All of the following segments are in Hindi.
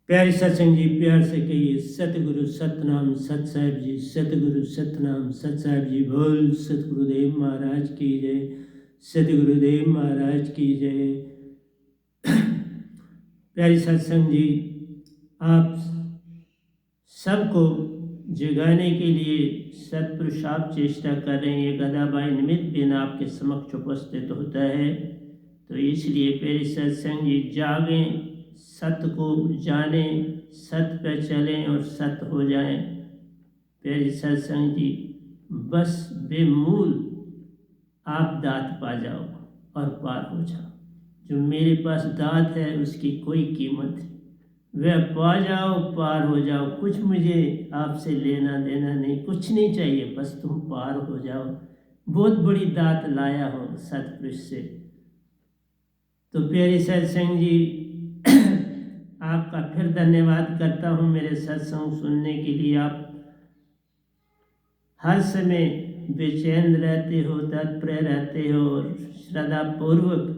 प्यारे सत्संग जी, प्यार से कहिए सतगुरु सतनाम सत साहिब जी, सतगुरु सतनाम सत साहिब जी। बोल सतगुरुदेव महाराज की जय, सतगुरुदेव महाराज की जय। प्यारे सत्संग जी, आप सबको जगाने के लिए सतपुरुष आप चेष्टा कर रहे हैं। ये गदाबाई निमित्त बिन आपके समक्ष उपस्थित होता है, तो इसलिए प्यारे सत्संग जी जागें, सत्य को जानें, सत्य पे चलें और सत्य हो जाएं। प्यारे सत्संग जी, बस बेमूल आप दात पा जाओ और पार हो जाओ। जो मेरे पास दात है उसकी कोई कीमत नहीं, वह पा जाओ, पार हो जाओ। कुछ मुझे आपसे लेना देना नहीं, कुछ नहीं चाहिए, बस तुम पार हो जाओ। बहुत बड़ी दात लाया हो सतपुरुष से। तो प्यारे सत्संग जी, आपका फिर धन्यवाद करता हूँ मेरे सत्संग सुनने के लिए। आप हर समय बेचैन रहते हो, तत्पर रहते हो और श्रद्धापूर्वक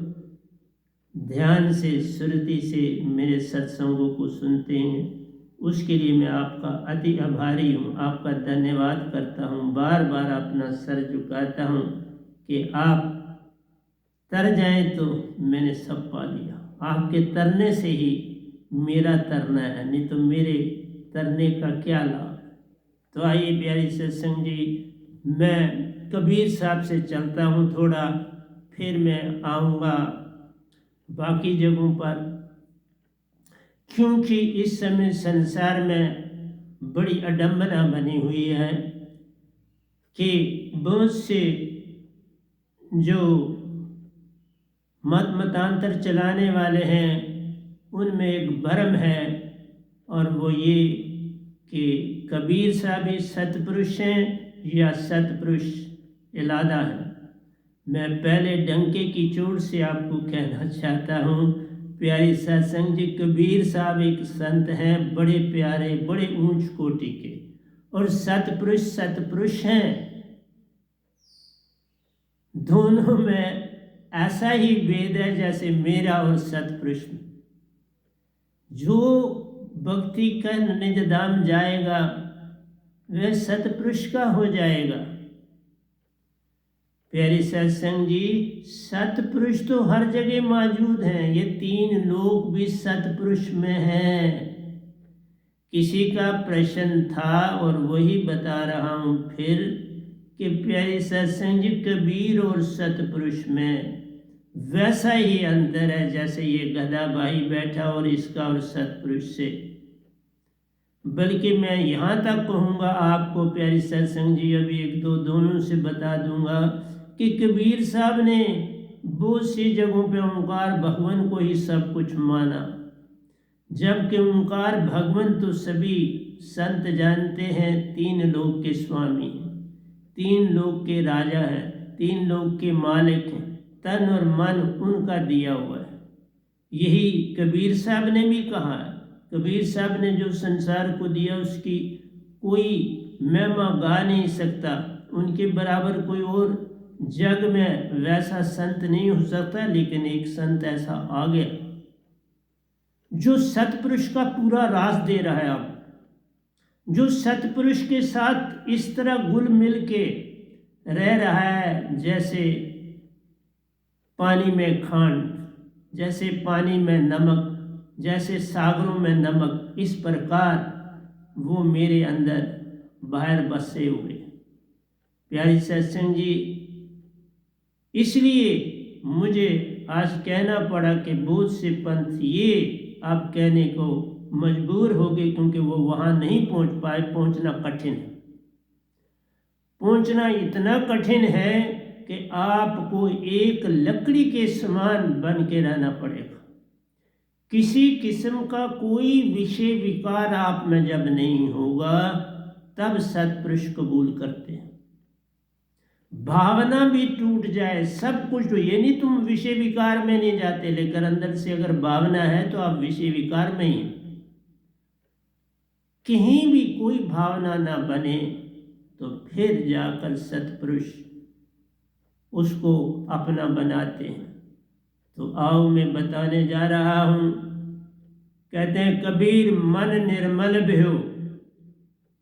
ध्यान से सुरति से मेरे सत्संगों को सुनते हैं। उसके लिए मैं आपका अति आभारी हूँ, आपका धन्यवाद करता हूँ। बार बार अपना सर झुकाता हूँ कि आप तर जाएं तो मैंने सब पा लिया। आपके तरने से ही मेरा तरना है, नहीं तो मेरे तरने का क्या लाभ। तो आइए प्यारी सत्संग जी, मैं कबीर साहब से चलता हूँ थोड़ा, फिर मैं आऊँगा बाकी जगहों पर, क्योंकि इस समय संसार में बड़ी अडंबना बनी हुई है कि बहुत से जो मतांतर चलाने वाले हैं उनमें एक भ्रम है, और वो ये कि कबीर साहब ही सतपुरुष हैं या सतपुरुष इलादा है। मैं पहले डंके की चोट से आपको कहना चाहता हूँ प्यारी सत्संग जी, कबीर साहब एक संत हैं, बड़े प्यारे, बड़े ऊंच कोटि के, और सतपुरुष सतपुरुष हैं। दोनों में ऐसा ही भेद है जैसे मेरा और सतपुरुष में। जो भक्ति का निज धाम जाएगा वह सतपुरुष का हो जाएगा। प्यारे सत्संग जी, सतपुरुष तो हर जगह मौजूद हैं, ये तीन लोग भी सतपुरुष में हैं। किसी का प्रश्न था और वही बता रहा हूँ फिर कि प्यारे सत्संग जी, कबीर और सतपुरुष में वैसा ही अंतर है जैसे ये गधा भाई बैठा और इसका और सतपुरुष से। बल्कि मैं यहाँ तक कहूँगा आपको प्यारी सत्संग जी, अभी एक दो दोनों से बता दूंगा कि कबीर साहब ने बहुत सी जगहों पे ओंकार भगवान को ही सब कुछ माना, जबकि ओंकार भगवान तो सभी संत जानते हैं तीन लोक के स्वामी हैं, तीन लोक के राजा हैं, तीन लोक के मालिक हैं, तन और मन उनका दिया हुआ है। यही कबीर साहब ने भी कहा है। कबीर साहब ने जो संसार को दिया उसकी कोई महिमा गा नहीं सकता, उनके बराबर कोई और जग में वैसा संत नहीं हो सकता। लेकिन एक संत ऐसा आ गया जो सतपुरुष का पूरा रास दे रहा है। अब जो सतपुरुष के साथ इस तरह घुल मिल के रह रहा है जैसे पानी में खांड, जैसे पानी में नमक, जैसे सागरों में नमक, इस प्रकार वो मेरे अंदर बाहर बसे हुए। प्यारी सत्संग जी, इसलिए मुझे आज कहना पड़ा कि बहुत से पंथ ये आप कहने को मजबूर हो गए, क्योंकि वो वहाँ नहीं पहुँच पाए। पहुँचना कठिन है, पहुँचना इतना कठिन है कि आपको एक लकड़ी के समान बन के रहना पड़ेगा। किसी किस्म का कोई विषय विकार आप में जब नहीं होगा तब सतपुरुष कबूल करते हैं। भावना भी टूट जाए, सब कुछ तो ये नहीं तुम विषय विकार में नहीं जाते, लेकिन अंदर से अगर भावना है तो आप विषय विकार में ही। कहीं भी कोई भावना ना बने तो फिर जाकर सतपुरुष उसको अपना बनाते हैं। तो आओ मैं बताने जा रहा हूँ कहते हैं कबीर मन निर्मल भयो,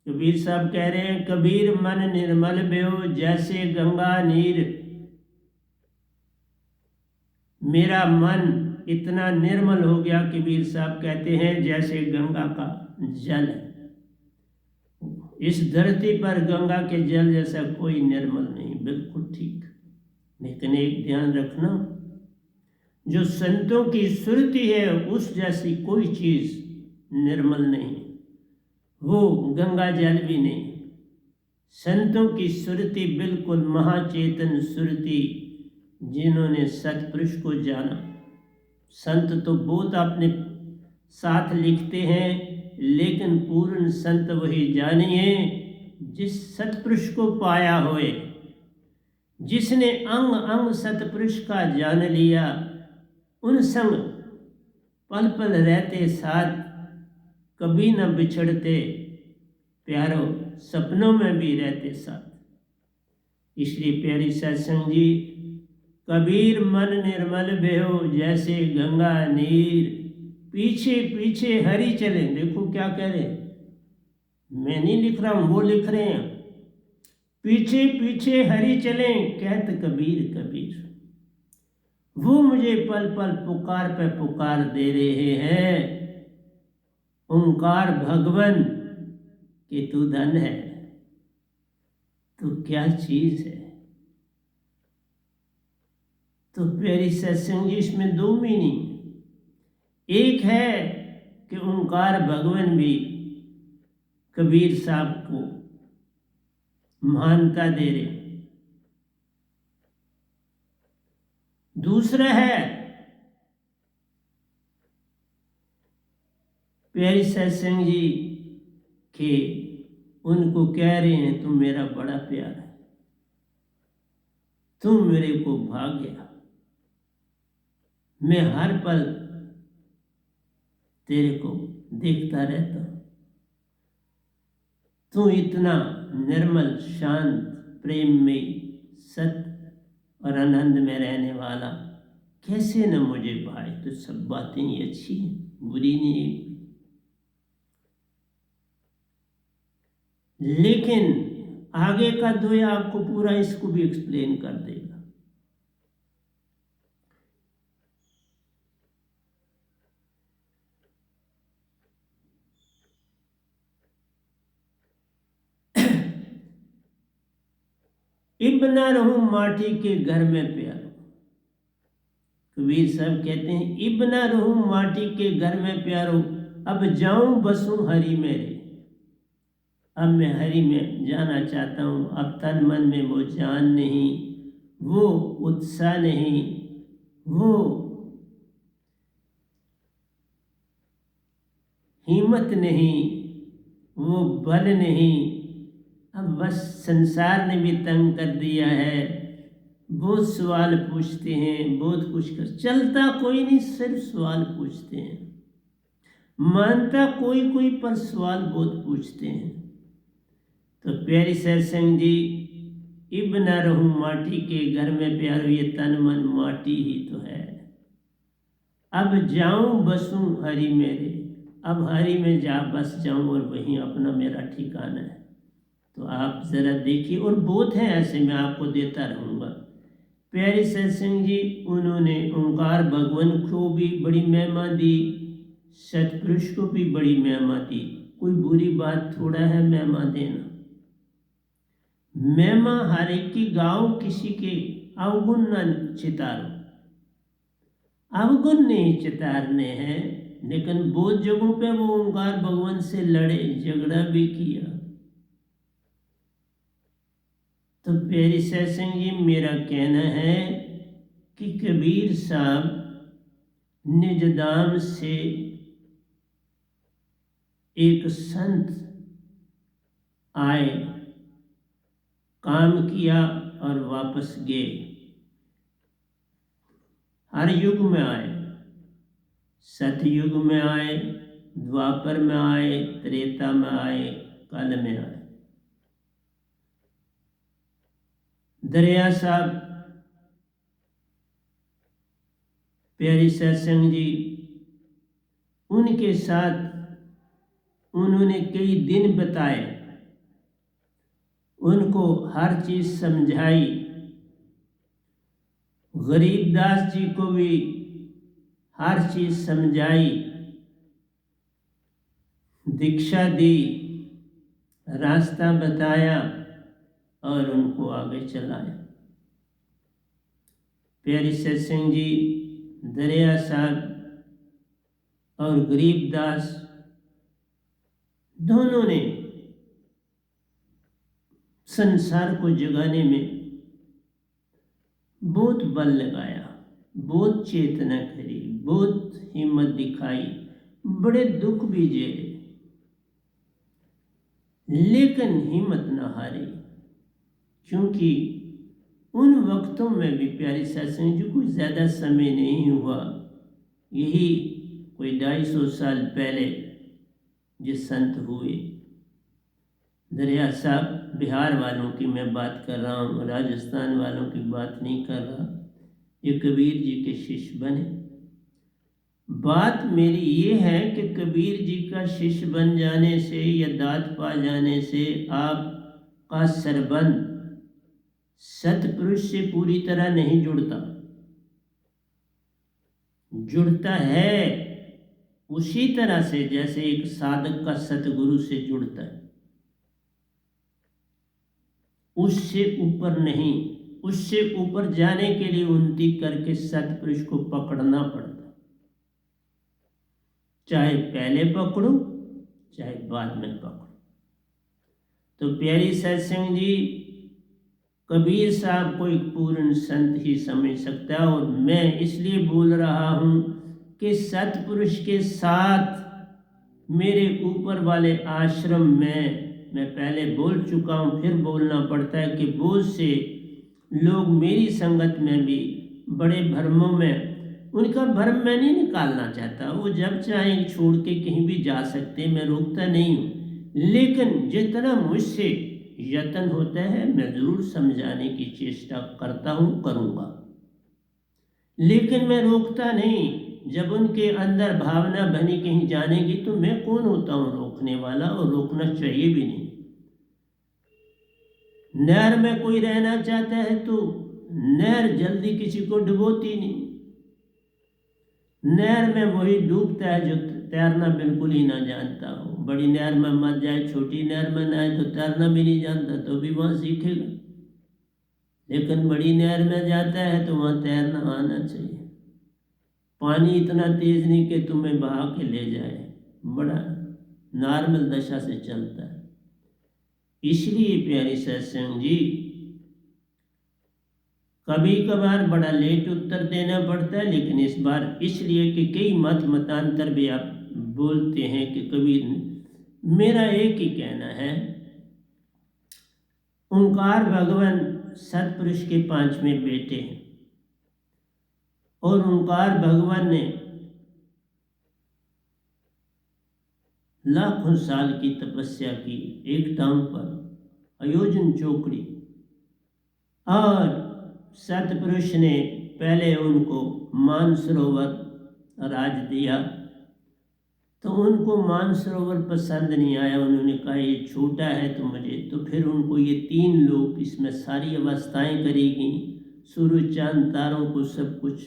कबीर साहब कह रहे हैं कबीर मन निर्मल भयो, जैसे गंगा नीर। मेरा मन इतना निर्मल हो गया, कबीर साहब कहते हैं जैसे गंगा का जल है। इस धरती पर गंगा के जल जैसा कोई निर्मल नहीं, बिल्कुल ठीक। लेकिन एक ध्यान रखना, जो संतों की सुरति है उस जैसी कोई चीज निर्मल नहीं, वो गंगा जल भी नहीं। संतों की सुरति बिल्कुल महाचेतन सुरति, जिन्होंने सतपुरुष को जाना। संत तो बहुत अपने साथ लिखते हैं, लेकिन पूर्ण संत वही जानिए जिस सतपुरुष को पाया होए, जिसने अंग अंग सतपुरुष का जान लिया। उन संग पल पल रहते साथ, कभी न बिछड़ते प्यारो, सपनों में भी रहते साथ। इसलिए प्यारी सत्संग जी, कबीर मन निर्मल भयो, जैसे गंगा नीर। पीछे पीछे हरि चले। देखो क्या कह रहे हैं, मैं नहीं लिख रहा हूं, वो लिख रहे हैं। पीछे पीछे हरि चले, कहत कबीर कबीर। वो मुझे पल पल पुकार पे पुकार दे रहे हैं। ओंकार भगवन कि तू धन है, तो क्या चीज है। तो प्यारी सत्संग, इसमें दो मीनिंग। एक है कि ओंकार भगवान भी कबीर साहब को महानता दे रहे। दूसरा है प्यारी सत्संग जी कि उनको कह रहे हैं तुम मेरा बड़ा प्यार है, तुम मेरे को भाग गया, मैं हर पल तेरे को देखता रहता हूं। तू इतना निर्मल शांत प्रेम में सत्य और आनंद में रहने वाला, कैसे न मुझे भाई। तो सब बातें ही अच्छी हैं, बुरी नहीं। लेकिन आगे का द्वय आपको पूरा इसको भी एक्सप्लेन कर देगा। इब न रहूं माटी के घर में प्यारो। कबीर साहब कहते हैं इब न रहूं माटी के घर में प्यारो, अब जाऊं बसूं हरि मेरे। अब मैं हरि में जाना चाहता हूं। अब तन मन में वो जान नहीं, वो उत्साह नहीं, वो हिम्मत नहीं, वो बल नहीं। अब बस संसार ने भी तंग कर दिया है। बहुत सवाल पूछते हैं, बहुत कुछ कर, चलता कोई नहीं, सिर्फ सवाल पूछते हैं। मानता कोई कोई, पर सवाल बहुत पूछते हैं। तो प्यारी सत्संग जी, इब न रहूं माटी के घर में प्यारो, ये तन मन माटी ही तो है। अब जाऊं बसूं हरि मेरे, अब हरि में जा बस जाऊं और वहीं अपना मेरा ठिकाना है। तो आप जरा देखिए, और बहुत हैं ऐसे, मैं आपको देता रहूँगा। प्यारी सत्संग जी, उन्होंने ओंकार भगवान को भी बड़ी महिमा दी, सतपुरुष को भी बड़ी महिमा दी। कोई बुरी बात थोड़ा है महिमा देना। महिमा हर एक की गाओ, किसी के अवगुण न चितारो। अवगुण नहीं चितारने हैं, लेकिन बहुत जगहों पे वो ओंकार भगवान से लड़े, झगड़ा भी किया। तो प्यारी सत्संग जी, मेरा कहना है कि कबीर साहब निज धाम से एक संत आए, काम किया और वापस गए। हर युग में आए, सतयुग में आए, द्वापर में आए, त्रेता में आए, कल में आए। दरिया साहब प्यारी सत्संग जी उनके साथ उन्होंने कई दिन बिताए, उनको हर चीज़ समझाई। गरीबदास जी को भी हर चीज़ समझाई, दीक्षा दी, रास्ता बताया और उनको आगे चलाया। प्यारी सत्संग जी, दरिया साहब और गरीबदास दोनों ने संसार को जगाने में बहुत बल लगाया, बहुत चेतना करी, बहुत हिम्मत दिखाई, बड़े दुख भी झेले, लेकिन हिम्मत न हारी। क्योंकि उन वक्तों में भी प्यारी सत्संग जी कुछ ज़्यादा समय नहीं हुआ, यही कोई 250 साल पहले जो संत हुए। दरिया साहब बिहार वालों की मैं बात कर रहा हूँ, राजस्थान वालों की बात नहीं कर रहा। ये कबीर जी के शिष्य बने। बात मेरी ये है कि कबीर जी का शिष्य बन जाने से या दात पा जाने से आपका सरबंध सतपुरुष से पूरी तरह नहीं जुड़ता। जुड़ता है उसी तरह से जैसे एक साधक का सतगुरु से जुड़ता है, उससे ऊपर नहीं। उससे ऊपर जाने के लिए उन्नति करके सतपुरुष को पकड़ना पड़ता, चाहे पहले पकड़ो चाहे बाद में पकड़ो। तो प्यारी सत्संग जी, कबीर साहब को एक पूर्ण संत ही समझ सकता है। और मैं इसलिए बोल रहा हूँ कि सतपुरुष के साथ मेरे ऊपर वाले आश्रम में, मैं पहले बोल चुका हूँ, फिर बोलना पड़ता है कि बहुत से लोग मेरी संगत में भी बड़े भ्रमों में, उनका भ्रम मैं नहीं निकालना चाहता, वो जब चाहे छोड़ के कहीं भी जा सकते, मैं रोकता नहीं हूँ। लेकिन जितना मुझसे यत्न होता है मैं ज़रूर समझाने की चेष्टा करता हूँ, करूँगा, लेकिन मैं रोकता नहीं। जब उनके अंदर भावना बनी कहीं जाने की, तो मैं कौन होता हूँ रोकने वाला, और रोकना चाहिए भी नहीं। नहर में कोई रहना चाहता है तो नहर जल्दी किसी को डुबोती नहीं। नहर में वही डूबता है जो तैरना बिल्कुल ही ना जानता हो। बड़ी नहर में मत जाए, छोटी नहर में ना है तो तैरना भी नहीं जानता, तो भी वहाँ सीखेगा। लेकिन बड़ी नहर में जाता है तो वहाँ तैरना आना चाहिए। पानी इतना तेज नहीं कि तुम्हें बहा के ले जाए, बड़ा नॉर्मल दशा से चलता है। इसलिए प्यारी सत्संग जी, कभी कभार बड़ा लेट उत्तर देना पड़ता है, लेकिन इस बार इसलिए कि कई मतांतर भी आप बोलते हैं कि कबीर, मेरा एक ही कहना है, ओंकार भगवान सतपुरुष के 5वें बेटे हैं, और ओंकार भगवान ने लाखों साल की तपस्या की एक टांग पर, अयोजन चौकड़ी, और सतपुरुष ने पहले उनको मानसरोवर राज दिया, तो उनको मानसरोवर पसंद नहीं आया। उन्होंने कहा ये छोटा है तो मुझे, तो फिर उनको ये 3 लोग, इसमें सारी अवस्थाएं करेगी, सूरज चांद तारों को सब कुछ,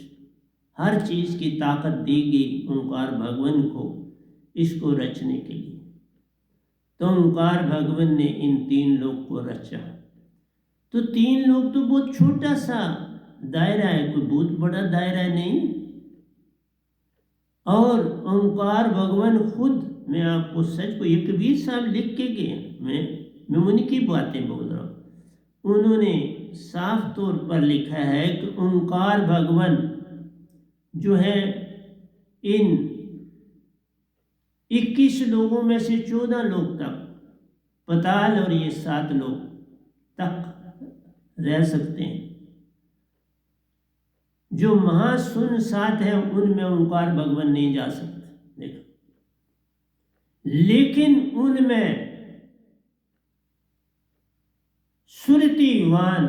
हर चीज़ की ताकत देगी ओंकार भगवान को इसको रचने के लिए। तो ओंकार भगवान ने इन 3 लोग को रचा। तो 3 लोग तो बहुत छोटा सा दायरा है, कोई बहुत बड़ा दायरा नहीं। और ओंकार भगवान खुद, मैं आपको सच को, ये कबीर साहब लिख के गए, मैं उनकी बातें बोल रहा हूँ। उन्होंने साफ तौर पर लिखा है कि ओंकार भगवान जो है, इन 21 लोगों में से 14 लोग तक पताल और ये 7 लोग तक रह सकते हैं। जो महाशून्य 7 है उनमें ओंकार भगवान नहीं जा सकते, देखो। लेकिन उनमें सुरतिवान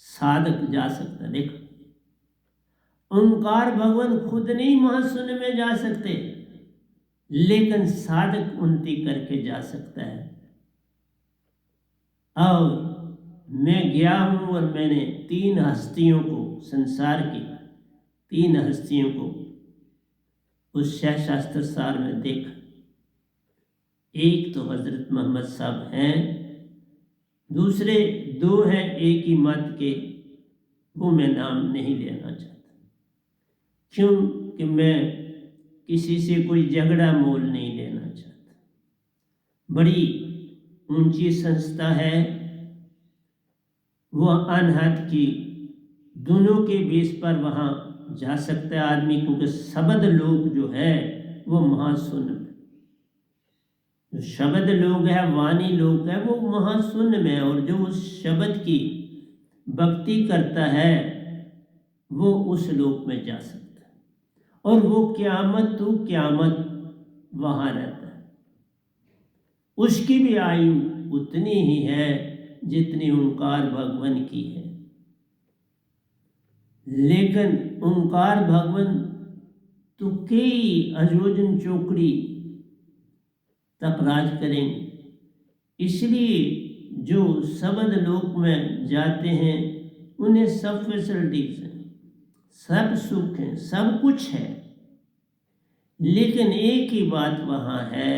साधक जा सकता, देखो। ओंकार भगवान खुद नहीं महाशून्य में जा सकते, लेकिन साधक उन्नति करके जा सकता है। और मैं गया हूं और मैंने 3 हस्तियों को, संसार की 3 हस्तियों को उस शह शास्त्र सार में देखा। एक तो हजरत मोहम्मद साहब हैं, दूसरे 2 हैं एक ही मत के, वो मैं नाम नहीं लेना चाहता, क्यों कि मैं किसी से कोई झगड़ा मोल नहीं लेना चाहता। बड़ी ऊंची संस्था है, वो अनहद की, दोनों के बेस पर वहाँ जा सकता है आदमी, क्योंकि शब्द लोग जो है वो महाशून्य, जो शब्द लोग है, वाणी लोग है, वो महाशून्य में, और जो उस शब्द की भक्ति करता है वो उस लोक में जा सकता है, और वो क़यामत तो क़यामत वहाँ रहता है। उसकी भी आयु उतनी ही है जितनी ओंकार भगवान की है, लेकिन ओंकार भगवान तो कई अयोजन चौकड़ी तक राज करेंगे। इसलिए जो शब्द लोक में जाते हैं उन्हें सब फैसिलिटीज हैं, सब सुख हैं, सब कुछ है, लेकिन एक ही बात वहाँ है,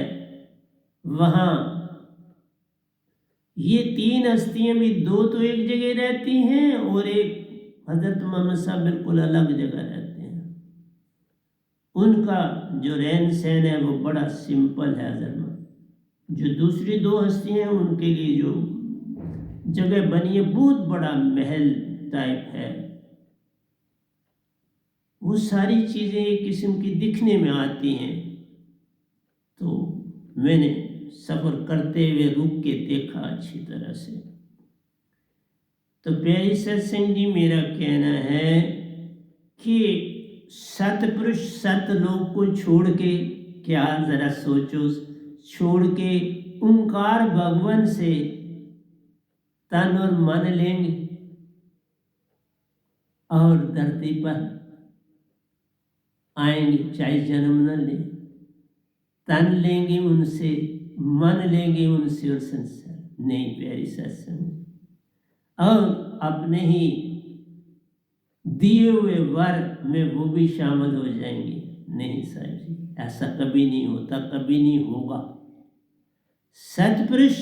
वहाँ ये 3 हस्तियाँ भी, 2 तो एक जगह रहती हैं और एक हजरत मोहम्मद साहब बिल्कुल अलग जगह रहते हैं। उनका जो रहन सहन है वो बड़ा सिंपल है। हजरत जो दूसरी 2 हस्तियाँ हैं उनके लिए जो जगह बनी है बहुत बड़ा महल टाइप है, वो सारी चीज़ें एक किस्म की दिखने में आती हैं। तो मैंने सफ़र करते हुए रुक के देखा अच्छी तरह से। तो प्यारी सत्संग जी, मेरा कहना है कि सतपुरुष सत लोग को छोड़ के, क्या ज़रा सोचो, छोड़ के ओंकार भगवान से तन और मन लेंगे और धरती पर आएंगे, चाहे जन्म न ले, तन लेंगे उनसे, मन लेंगे उनसे, और संसार नहीं। प्यारी सत्संग, और अपने ही दिए हुए वर में वो भी शामिल हो जाएंगे। नहीं साहब जी, ऐसा कभी नहीं होता, कभी नहीं होगा। सतपुरुष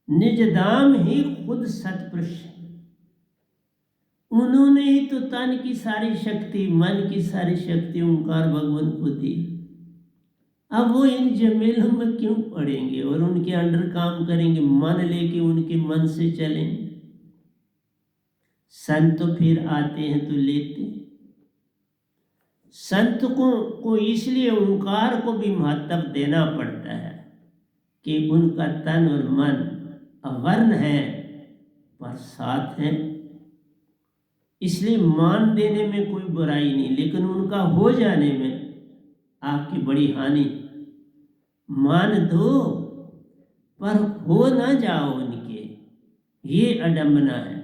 निज धाम ही खुद सतपुरुष, उन्होंने ही तो तन की सारी शक्ति, मन की सारी शक्ति ओंकार भगवान को दी। अब वो इन जमेलों में क्यों पड़ेंगे और उनके अंडर काम करेंगे, मन लेके उनके मन से चलेंगे। संत तो फिर आते हैं तो लेते हैं। संत को इसलिए ओंकार को भी महत्व देना पड़ता है कि उनका तन और मन अवर्ण है पर साथ है, इसलिए मान देने में कोई बुराई नहीं, लेकिन उनका हो जाने में आपकी बड़ी हानि। मान दो पर हो ना जाओ उनके, ये अडंबना है,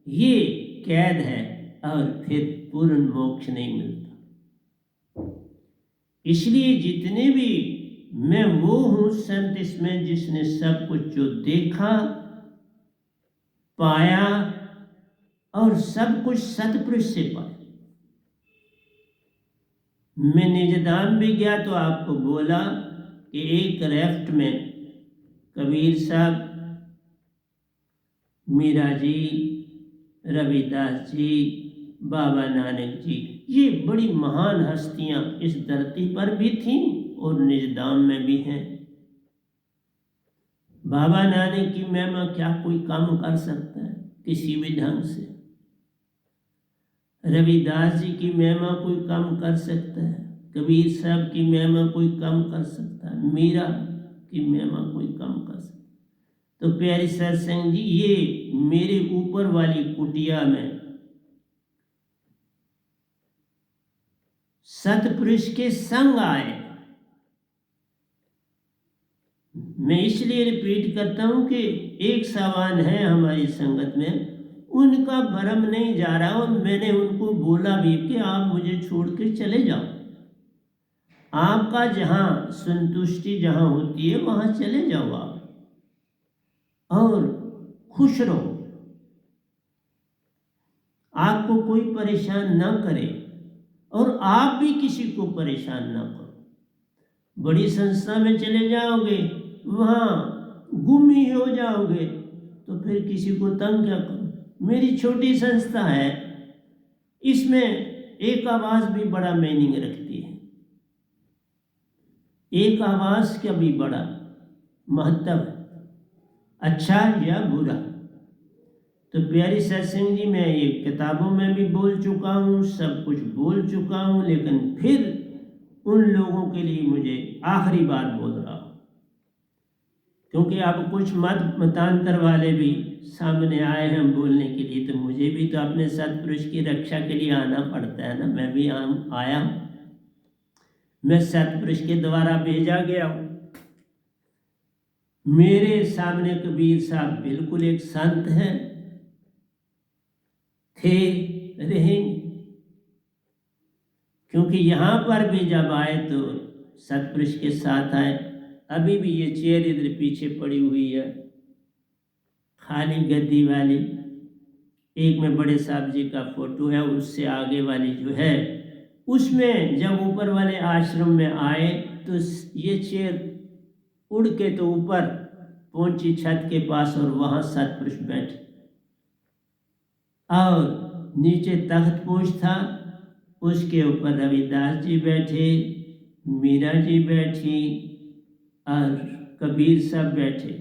ये कैद है, और फिर पूर्ण मोक्ष नहीं मिलता। इसलिए जितने भी मैं वो हूँ संत इसमें जिसने सब कुछ जो देखा, पाया और सब कुछ सतपुरुष से पाया। मैं निजधाम भी गया तो आपको बोला कि एक राफ्ट में कबीर साहब, मीरा जी, रविदास जी, बाबा नानक जी, ये बड़ी महान हस्तियां इस धरती पर भी थीं और निजधाम में भी हैं। बाबा नानक की महिमा क्या कोई कम कर सकता है किसी भी ढंग से? रविदास जी की महिमा कोई कम कर सकता है? कबीर साहब की महिमा कोई कम कर सकता है? मीरा की महिमा कोई कम कर सकता है? तो प्यारी सत्संग जी, ये मेरे ऊपर वाली कुटिया में सतपुरुष के संग आए। मैं इसलिए रिपीट करता हूं कि एक सावन है हमारी संगत में, उनका भरम नहीं जा रहा और मैंने उनको बोला भी कि आप मुझे छोड़ के चले जाओ, आपका जहाँ संतुष्टि जहाँ होती है वहाँ चले जाओ आप और खुश रहो, आपको कोई परेशान ना करे और आप भी किसी को परेशान ना करो। बड़ी संस्था में चले जाओगे, वहाँ गुम ही हो जाओगे, तो फिर किसी को तंग क्या करो। मेरी छोटी संस्था है, इसमें एक आवाज़ भी बड़ा मीनिंग रखती है, एक आवाज़ का भी बड़ा महत्व है, अच्छा या बुरा। तो प्यारी सत्संग जी, मैं ये किताबों में भी बोल चुका हूँ, सब कुछ बोल चुका हूँ, लेकिन फिर उन लोगों के लिए मुझे आखिरी बार बोल रहा हूँ, क्योंकि अब कुछ मतांतर वाले भी सामने आए हैं बोलने के लिए, तो मुझे भी तो अपने सत्पुरुष की रक्षा के लिए आना पड़ता है ना। मैं भी आया हूँ, मैं सत्पुरुष के द्वारा भेजा गया हूँ। मेरे सामने कबीर साहब बिल्कुल एक संत हैं, थे, रहेंगे, क्योंकि यहाँ पर भी जब आए तो सत्पुरुष के साथ आए। अभी भी ये चेयर इधर पीछे पड़ी हुई है, खाली गद्दी वाली, एक में बड़े साहब जी का फोटो है, उससे आगे वाली जो है उसमें जब ऊपर वाले आश्रम में आए तो ये चेयर उड़ के तो ऊपर पहुंची छत के पास और वहां सत्पुरुष बैठे और नीचे तख्त पोष था, उसके ऊपर रविदास जी बैठे, मीरा जी बैठी और कबीर साहब बैठे।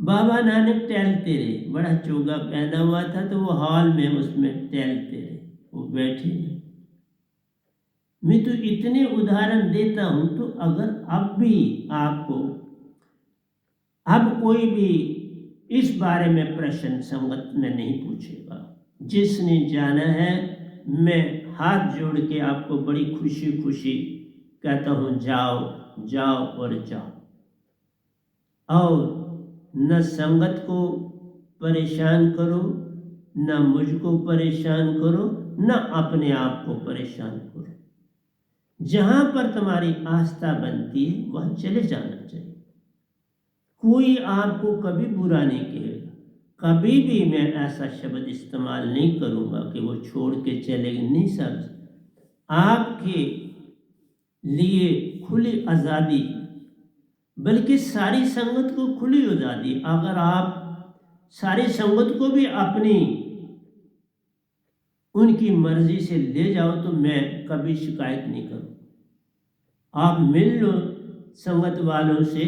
बाबा नानक टहलते रहे, बड़ा चोगा पहना हुआ था तो वो हॉल में उसमें टहलते रहे, वो बैठे नहीं। मैं तो इतने उदाहरण देता हूं, तो अगर अब भी आपको अब कोई भी इस बारे में प्रश्न संगत में नहीं पूछेगा, जिसने जाना है, मैं हाथ जोड़ के आपको बड़ी खुशी खुशी कहता हूँ, जाओ जाओ और जाओ, और न संगत को परेशान करो, न मुझको परेशान करो, न अपने आप को परेशान करो। जहाँ पर तुम्हारी आस्था बनती है वहाँ चले जाना चाहिए। कोई आपको कभी बुरा नहीं कहेगा, कभी भी मैं ऐसा शब्द इस्तेमाल नहीं करूँगा कि वो छोड़ के चलेंगे, नहीं सर। आपके लिए खुली आज़ादी, बल्कि सारी संगत को खुली आज़ादी। अगर आप सारी संगत को भी अपनी उनकी मर्जी से ले जाओ तो मैं कभी शिकायत नहीं करूँ। आप मिल लो संगत वालों से,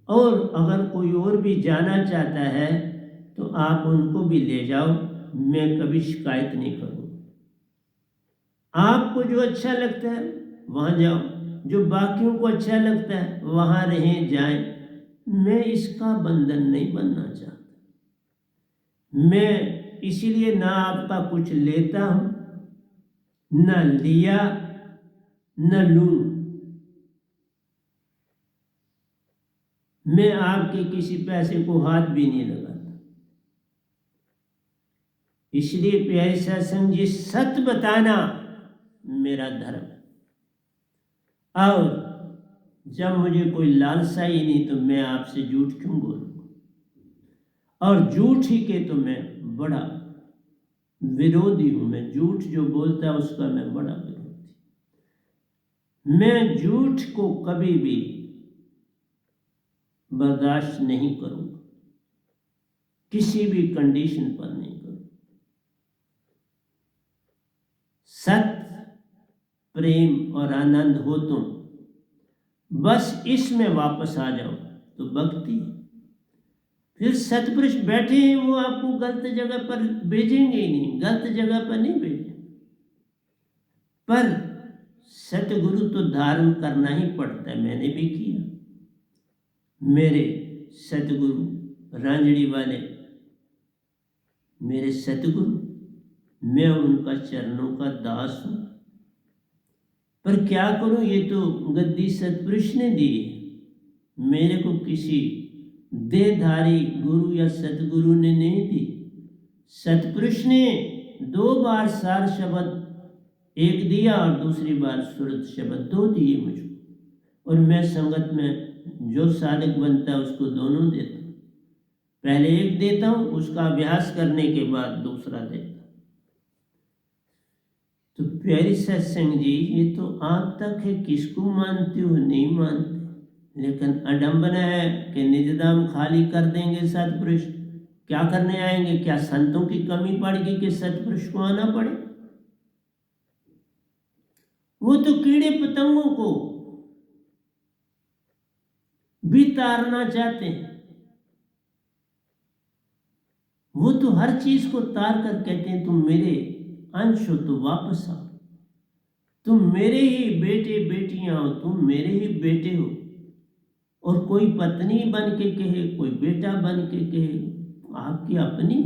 और अगर कोई और भी जाना चाहता है तो आप उनको भी ले जाओ, मैं कभी शिकायत नहीं करूँ। आपको जो अच्छा लगता है वहाँ जाओ, जो बाकियों को अच्छा लगता है वहाँ रहें जाएं। मैं इसका बंधन नहीं बनना चाहता। मैं इसीलिए ना आपका कुछ लेता हूँ, न लिया, न लूँ। मैं आपके किसी पैसे को हाथ भी नहीं लगाता। इसलिए प्यारे सत्संग जी, सत्य बताना मेरा धर्म है, और जब मुझे कोई लालसा ही नहीं तो मैं आपसे झूठ क्यों बोलूँगा, और झूठ ही के तो मैं बड़ा विरोधी हूँ। मैं झूठ जो बोलता है उसका मैं बड़ा विरोधी। मैं झूठ को कभी भी बर्दाश्त नहीं करूँगा, किसी भी कंडीशन पर नहीं करूँगा। सत्य, प्रेम और आनंद हो तुम, बस इसमें वापस आ जाओ तो भक्ति। फिर सतपुरुष बैठे हैं, वो आपको गलत जगह पर भेजेंगे ही नहीं, गलत जगह पर नहीं भेजेंगे। पर सतगुरु तो धारण करना ही पड़ता है, मैंने भी किया। मेरे सतगुरु रांझड़ी वाले मेरे सतगुरु, मैं उनका चरणों का दास हूँ। पर क्या करूँ, ये तो गद्दी सतपुरुष ने दी है, मेरे को किसी देहधारी गुरु या सतगुरु ने नहीं दी। सतपुरुष ने 2 बार सार शब्द एक दिया और दूसरी बार सुरत शब्द 2 दिए मुझको, और मैं संगत में जो साधक बनता है उसको दोनों देता हूँ। पहले एक देता हूँ, उसका अभ्यास करने के बाद दूसरा देता हूँ। तो प्यारी सत्संग जी, ये तो आप तक है, किसको मानते हो नहीं मानते, लेकिन अडंबना है कि निज दाम खाली कर देंगे सतपुरुष, क्या करने आएंगे? क्या संतों की कमी पड़ेगी कि सतपुरुष को आना पड़े? वो तो कीड़े पतंगों को भी तारना चाहते हैं, वो तो हर चीज को तार कर कहते हैं तुम मेरे अंश हो तो वापस आओ, तुम मेरे ही बेटे बेटियां हो, तुम मेरे ही बेटे हो। और कोई पत्नी बन के कहे, कोई बेटा बन के कहे, आपकी अपनी,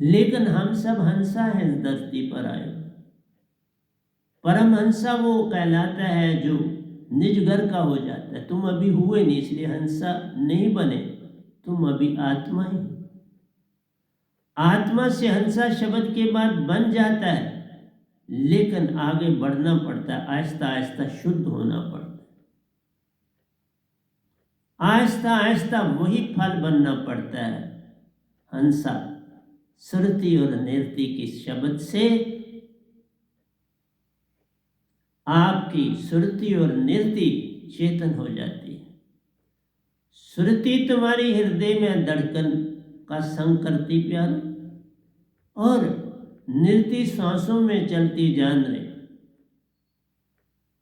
लेकिन हम सब हंसा है इस धरती पर आए। परम हंसा वो कहलाता है जो निज घर का हो जाता है। तुम अभी हुए नहीं इसलिए हंसा नहीं बने, तुम अभी आत्मा ही। आत्मा से हंसा शब्द के बाद बन जाता है, लेकिन आगे बढ़ना पड़ता है, आहिस्ता आहिस्ता शुद्ध होना पड़ता है, आहिस्ता आहिस्ता वही फल बनना पड़ता है। हंसा सुरति और निरति के शब्द से आपकी सुरति और निरति चेतन हो जाती है। सुरति तुम्हारी हृदय में धड़कन का संग करती प्यार, और निरति सांसों में चलती जान रहे,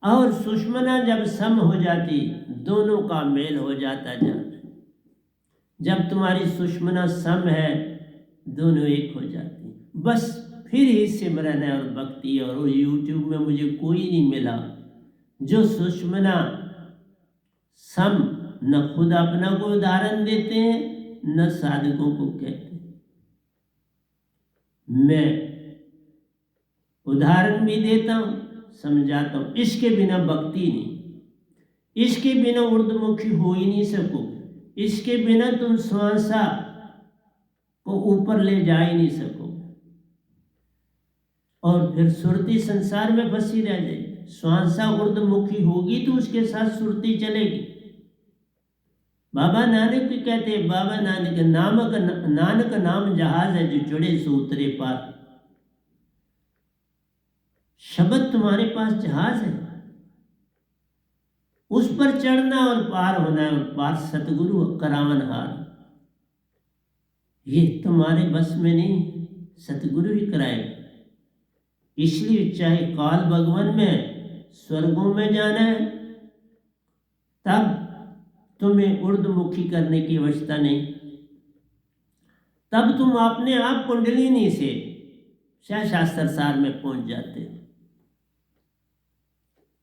और सुषमना जब सम हो जाती, दोनों का मेल हो जाता जान रहे। जब तुम्हारी सुषमना सम है, दोनों एक हो जाती, बस फिर ही सिमरन है और भक्ति। और YouTube में मुझे कोई नहीं मिला जो सुषमना सम न खुद अपना को उदाहरण देते हैं न साधकों को कहते हैं। मैं उदाहरण भी देता हूं, समझाता हूं। इसके बिना भक्ति नहीं, इसके बिना ऊर्ध्वमुखी हो ही नहीं सकोगे, इसके बिना तुम श्वासा को ऊपर ले जा ही नहीं सकोगे, और फिर सुरती संसार में फंसी रह जाएगी। श्वासा ऊर्ध्वमुखी होगी तो उसके साथ सुरती चलेगी। बाबा नानक भी कहते हैं, बाबा नानक नानक नाम जहाज है जो चढ़े सो उतरे पार। शब्द तुम्हारे पास जहाज है, उस पर चढ़ना और पार होना है, और पार सतगुरु करावनहार। ये तुम्हारे बस में नहीं, सतगुरु ही कराएगा। इसलिए चाहे काल भगवान में स्वर्गों में जाना है, तब तुम्हें ऊर्ध्वमुखी करने की आवश्यकता नहीं, तब तुम अपने आप कुंडलिनी से शास्त्र सार में पहुंच जाते हो,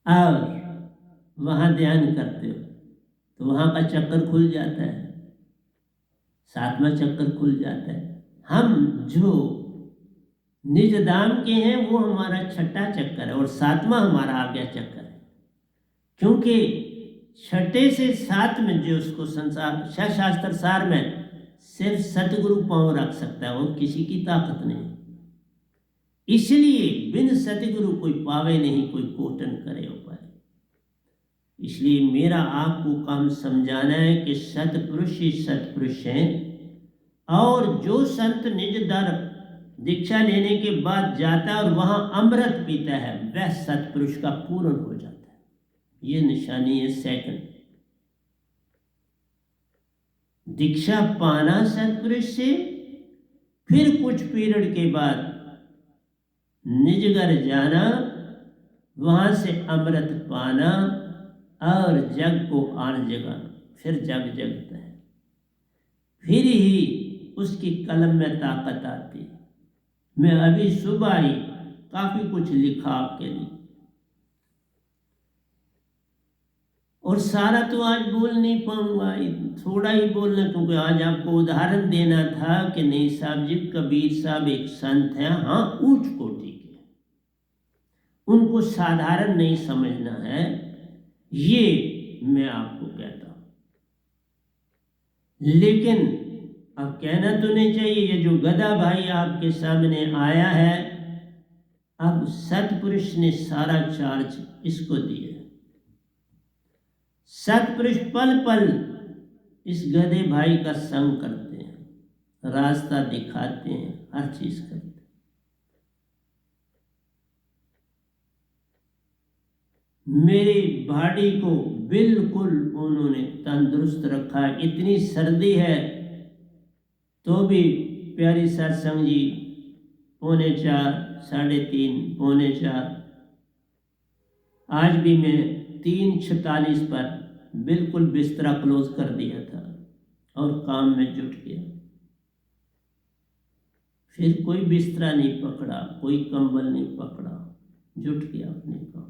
और वहां ध्यान करते हो तो वहां का चक्कर खुल जाता है, 7वां चक्कर खुल जाता है। हम जो निज धाम के हैं वो हमारा 6ठा चक्कर है, और 7वां हमारा आ गया चक्कर है, क्योंकि 6ठे से 7 में जो उसको संसार शास्त्र सार में सिर्फ सतगुरु पांव रख सकता है, और किसी की ताकत नहीं। इसलिए बिन सतगुरु कोई पावे नहीं, कोई कोटन करे उपाय। इसलिए मेरा आपको काम समझाना है कि सतपुरुष ही सतपुरुष हैं, और जो संत निज दर दीक्षा लेने के बाद जाता है और वहां अमृत पीता है, वह सतपुरुष का पूर्ण हो जाता है। ये निशानी है सेकंड। दीक्षा पाना सतपुरुष से, फिर कुछ पीरियड के बाद निज घर जाना, वहां से अमृत पाना, और जग को आन जगाना। फिर जग जगता है, फिर ही उसकी कलम में ताकत आती है। मैं अभी सुबह ही काफी कुछ लिखा आपके लिए, और सारा तो आज बोल नहीं पाऊंगा, थोड़ा ही बोलना, क्योंकि आज आपको उदाहरण देना था कि नहीं साहब जी, कबीर साहब एक संत हैं, हाँ ऊंच कोटि के, उनको साधारण नहीं समझना है, ये मैं आपको कहता हूं। लेकिन अब कहना तो नहीं चाहिए, ये जो गधा भाई आपके सामने आया है, अब सतपुरुष ने सारा चार्ज इसको दिया। सतपुरुष पल पल इस गधे भाई का संग करते हैं, रास्ता दिखाते हैं, हर चीज करते हैं। मेरी बॉडी को बिल्कुल उन्होंने तंदुरुस्त रखा है। इतनी सर्दी है तो भी प्यारी सत्संग जी 3:45, 3:30, 3:45, आज भी मैं 3:46 पर बिल्कुल बिस्तरा क्लोज कर दिया था और काम में जुट गया। फिर कोई बिस्तरा नहीं पकड़ा, कोई कंबल नहीं पकड़ा, जुट गया अपने काम।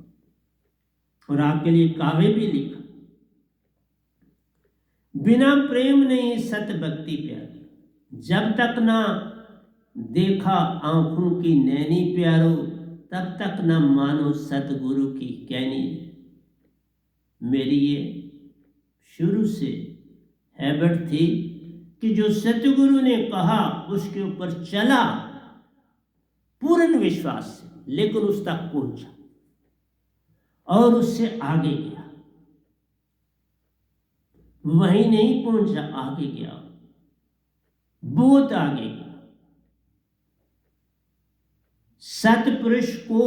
और आपके लिए काव्य भी लिखा, बिना प्रेम नहीं सत भक्ति प्यारी, जब तक ना देखा आंखों की नैनी प्यारो, तब तक ना मानो सतगुरु की कहनी। मेरी ये शुरू से हैबिट थी कि जो सतगुरु ने कहा उसके ऊपर चला पूर्ण विश्वास से, लेकिन उस तक पहुंचा और उससे आगे गया। वहीं नहीं पहुंचा, आगे गया, बहुत आगे गया। सतपुरुष को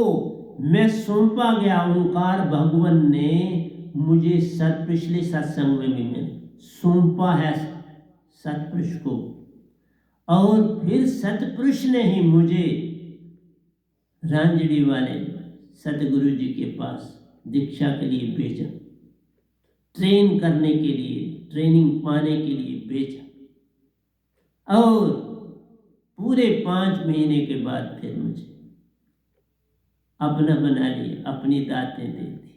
मैं सौंपा गया। ओंकार भगवान ने मुझे पिछले सत्संग में भी मैंने सौंपा है सतपुरुष को, और फिर सतपुरुष ने ही मुझे रांझड़ी वाले सतगुरु जी के पास दीक्षा के लिए भेजा, ट्रेन करने के लिए, ट्रेनिंग पाने के लिए भेजा। और पूरे 5 महीने के बाद फिर मुझे अपना बना लिया, अपनी दातें दे दी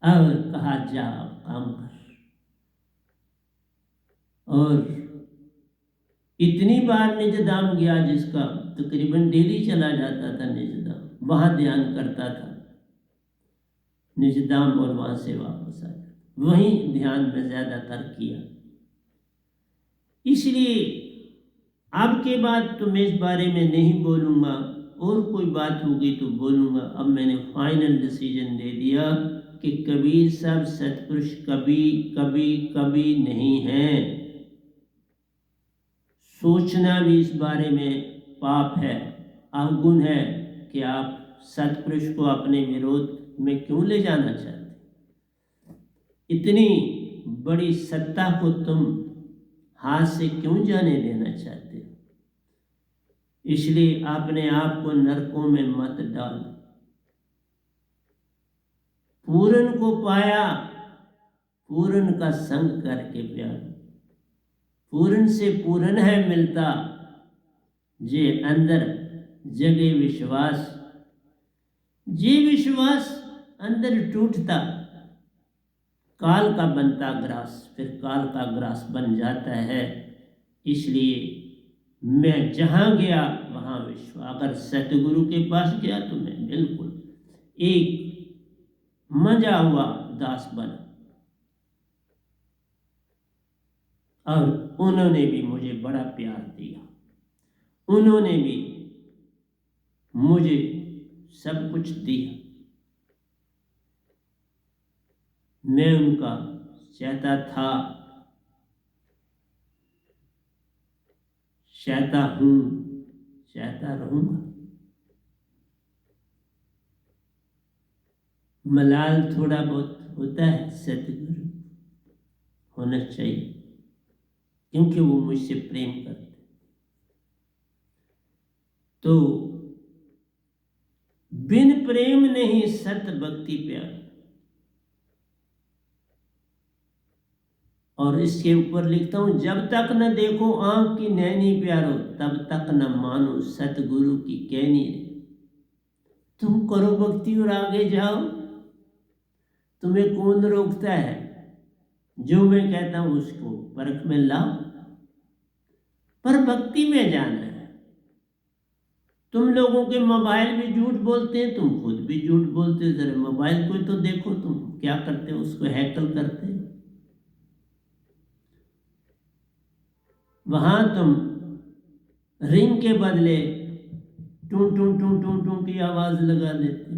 और कहा जा काम कर। और इतनी बार निजधाम गया, जिसका तकरीबन डेली चला जाता था निजधाम, वहां ध्यान करता था निजधाम और वहां से वापस आ जाता, वहीं ध्यान में ज्यादातर किया। इसलिए अब के बाद तो मैं इस बारे में नहीं बोलूंगा, और कोई बात होगी तो बोलूंगा। अब मैंने फाइनल डिसीजन दे दिया कि कबीर साहब सतपुरुष कभी कभी कभी नहीं है। सोचना भी इस बारे में पाप है, अवगुण है कि आप सतपुरुष को अपने विरोध में क्यों ले जाना चाहते। इतनी बड़ी सत्ता को तुम हाथ से क्यों जाने देना चाहते। इसलिए अपने आप को नरकों में मत डाल। पूर्ण को पाया, पूर्ण का संग करके प्यार, पूर्ण से पूर्ण है मिलता, जे अंदर जगे विश्वास, जे विश्वास अंदर टूटता, काल का बनता ग्रास, फिर काल का ग्रास बन जाता है। इसलिए मैं जहां गया वहां विश्वास, अगर सतगुरु के पास गया तो मैं बिल्कुल एक मजा हुआ दास बना, और उन्होंने भी मुझे बड़ा प्यार दिया, उन्होंने भी मुझे सब कुछ दिया। मैं उनका चाहता था, चाहता हूं, चाहता रहूंगा। मलाल थोड़ा बहुत होता है, सतगुरु होना चाहिए, क्योंकि वो मुझसे प्रेम करते। तो बिन प्रेम नहीं सत भक्ति प्यार। और इसके ऊपर लिखता हूं, जब तक न देखो आंख की नैनी प्यारो, तब तक न मानो सतगुरु की कहनी। तुम करो भक्ति और आगे जाओ, तुम्हें कौन रोकता है। जो मैं कहता हूं उसको परख में लाओ, पर भक्ति में जाना है। तुम लोगों के मोबाइल भी झूठ बोलते हैं, तुम खुद भी झूठ बोलते हो। जरा मोबाइल को तो देखो, तुम क्या करते हो, उसको हैकल करते हो। वहाँ तुम रिंग के बदले टूं टूं टूं टूं टूं की आवाज़ लगा देते हो।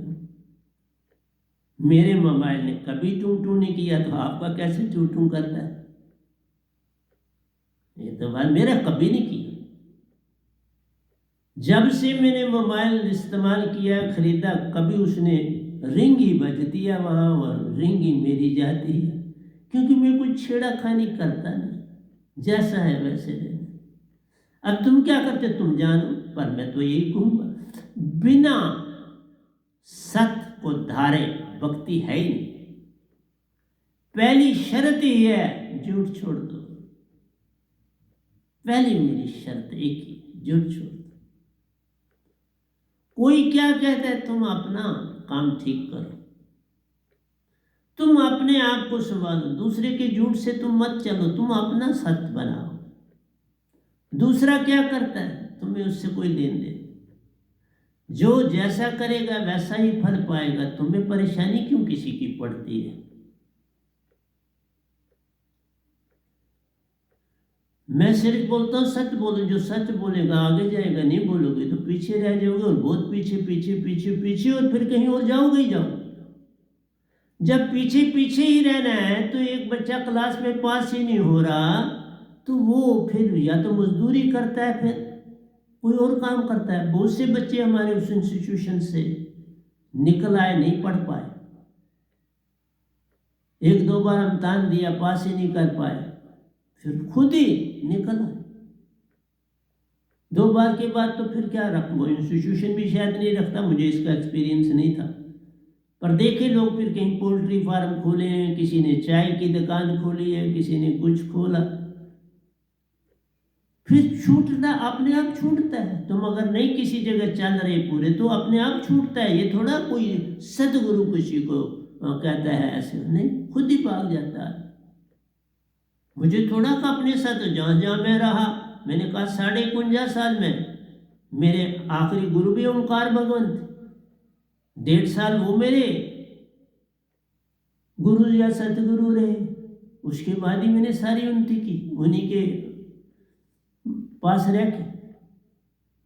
मेरे मोबाइल ने कभी टूं टूं नहीं किया, तो आपका कैसे टूं टूं करता है? ये तो बात मेरा कभी नहीं किया। जब से मैंने मोबाइल इस्तेमाल किया, खरीदा, कभी उसने रिंग ही बजती है वहाँ और रिंग ही मेरी जाती है, क्योंकि मैं कुछ छेड़ाखानी करता नहीं, जैसा है वैसे रहना। अब तुम क्या करते तुम जानो, पर मैं तो यही कहूँगा, बिना सत्य को धारे भक्ति है ही नहीं। पहली शर्त ही है, झूठ छोड़ दो। पहली मेरी शर्त एक ही, झूठ छोड़ दो। कोई क्या कहता है, तुम अपना काम ठीक करो, तुम अपने आप को संभालो, दूसरे के झूठ से तुम मत चलो, तुम अपना सत्य बनाओ। दूसरा क्या करता है, तुम्हें उससे कोई लेन देन, जो जैसा करेगा वैसा ही फल पाएगा, तुम्हें परेशानी क्यों किसी की पड़ती है? मैं सिर्फ बोलता हूँ सत्य बोलो, जो सच बोलेगा आगे जाएगा, नहीं बोलोगे तो पीछे रह जाओगे, और बहुत पीछे पीछे पीछे पीछे, और फिर कहीं और जाओगे ही जाओगे। जब पीछे पीछे ही रहना है, तो एक बच्चा क्लास में पास ही नहीं हो रहा, तो वो फिर या तो मजदूरी करता है, फिर कोई और काम करता है। बहुत से बच्चे हमारे उस इंस्टीट्यूशन से निकल आए, नहीं पढ़ पाए, एक दो बार इम्तहान दिया, पास ही नहीं कर पाए, फिर खुद ही निकल आए। दो बार के बाद तो फिर क्या रख, वो इंस्टीट्यूशन भी शायद नहीं रखता, मुझे इसका एक्सपीरियंस नहीं था, पर देखे लोग फिर कहीं पोल्ट्री फार्म खोले हैं, किसी ने चाय की दुकान खोली है, किसी ने कुछ खोला, फिर छूटना अपने आप छूटता है। तुम अगर नहीं किसी जगह चल रहे पूरे, तो अपने आप छूटता है। ये थोड़ा कोई सदगुरु किसी को कहता है, ऐसे नहीं, खुद ही भाग जाता है। मुझे थोड़ा का अपने साथ, जहाँ जहाँ मैं रहा, मैंने कहा 51.5 साल में मेरे आखिरी गुरु भी ओंकार भगवंत, 1.5 साल वो मेरे गुरु या सतगुरु रहे, उसके बाद ही मैंने सारी उन्नति की, उन्हीं के पास रह के,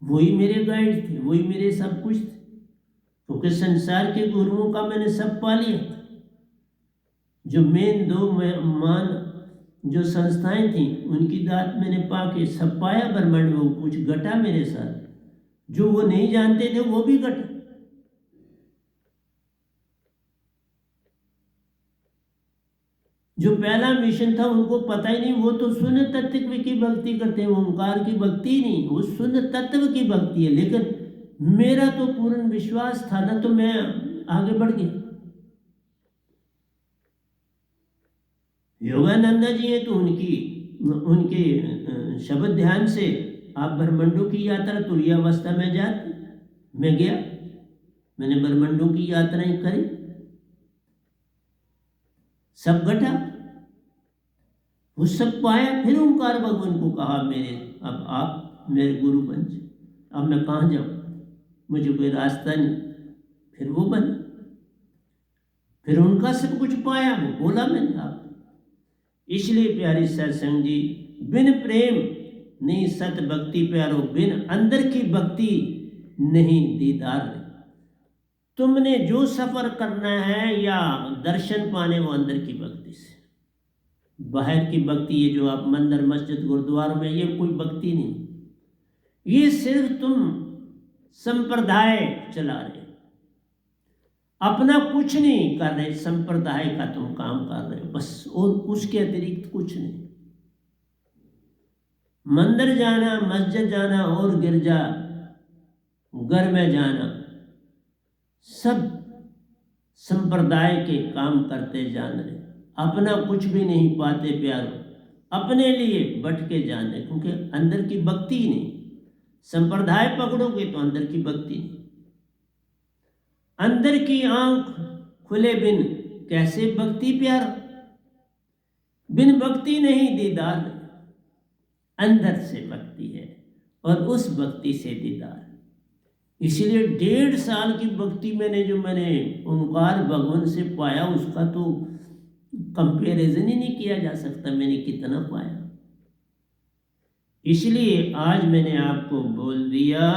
वही मेरे गाइड थे, वही मेरे सब कुछ थे, क्योंकि संसार के गुरुओं का मैंने सब पा लिया। जो मेन दो मान जो संस्थाएं थी, उनकी दात मैंने पाके सब पाया ब्रह्मांड में, कुछ घटा मेरे साथ, जो वो नहीं जानते थे वो भी घटा। जो पहला मिशन था उनको पता ही नहीं, वो तो शून्य तत्व की भक्ति करते हैं, ओंकार की भक्ति नहीं, वो शून्य तत्व की भक्ति है। लेकिन मेरा तो पूर्ण विश्वास था ना, तो मैं आगे बढ़ गया। योगानंदा जी हैं, तो उनके शब्द ध्यान से आप ब्रह्मांडों की यात्रा तुरीयावस्था में जाते, मैं गया, मैंने ब्रह्मांडों की यात्राएं करी, सब घटा, वो सब पाया। फिर ओंकार भगवान को कहा, मेरे अब आप मेरे गुरु बन जाए, अब मैं कहाँ जाऊँ, मुझे कोई रास्ता नहीं। फिर वो बने, फिर उनका सब कुछ पाया, वो बोला मैंने आप। इसलिए प्यारी सत्संग जी, बिन प्रेम नहीं सत भक्ति प्यारो, बिन अंदर की भक्ति नहीं दीदार। तुमने जो सफर करना है या दर्शन पाने, वो अंदर की भक्ति से। बाहर की भक्ति, ये जो आप मंदिर मस्जिद गुरुद्वारों में, ये कोई भक्ति नहीं, ये सिर्फ तुम संप्रदाय चला रहे, अपना कुछ नहीं कर रहे, संप्रदाय का तुम काम कर रहे हो बस, और उसके अतिरिक्त कुछ नहीं। मंदिर जाना, मस्जिद जाना और गिरजा घर में जाना, सब संप्रदाय के काम करते जान रहे, अपना कुछ भी नहीं पाते प्यारो, अपने लिए भटके जाने, क्योंकि अंदर की भक्ति नहीं। संप्रदाय पकड़ोगे तो अंदर की भक्ति नहीं। अंदर की आंख खुले बिन कैसे भक्ति प्यारा, बिन भक्ति नहीं दीदार, अंदर से भक्ति है और उस भक्ति से दीदार। इसलिए 1.5 साल की भक्ति मैंने ओंकार भगवान से पाया, उसका तो कंपैरिजन ही नहीं किया जा सकता, मैंने कितना पाया। इसलिए आज मैंने आपको बोल दिया,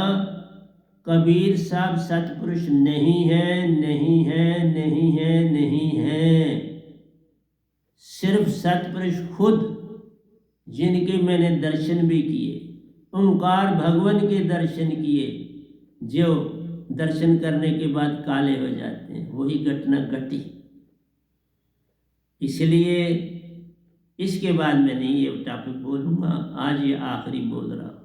कबीर साहब सतपुरुष नहीं है, नहीं है, नहीं है, नहीं है। सिर्फ सतपुरुष खुद, जिनके मैंने दर्शन भी किए, ओंकार भगवान के दर्शन किए, जो दर्शन करने के बाद काले हो जाते हैं, वही घटना घटी। इसलिए इसके बाद मैं नहीं ये टॉपिक बोलूंगा, आज ये आखिरी बोल रहा हूं।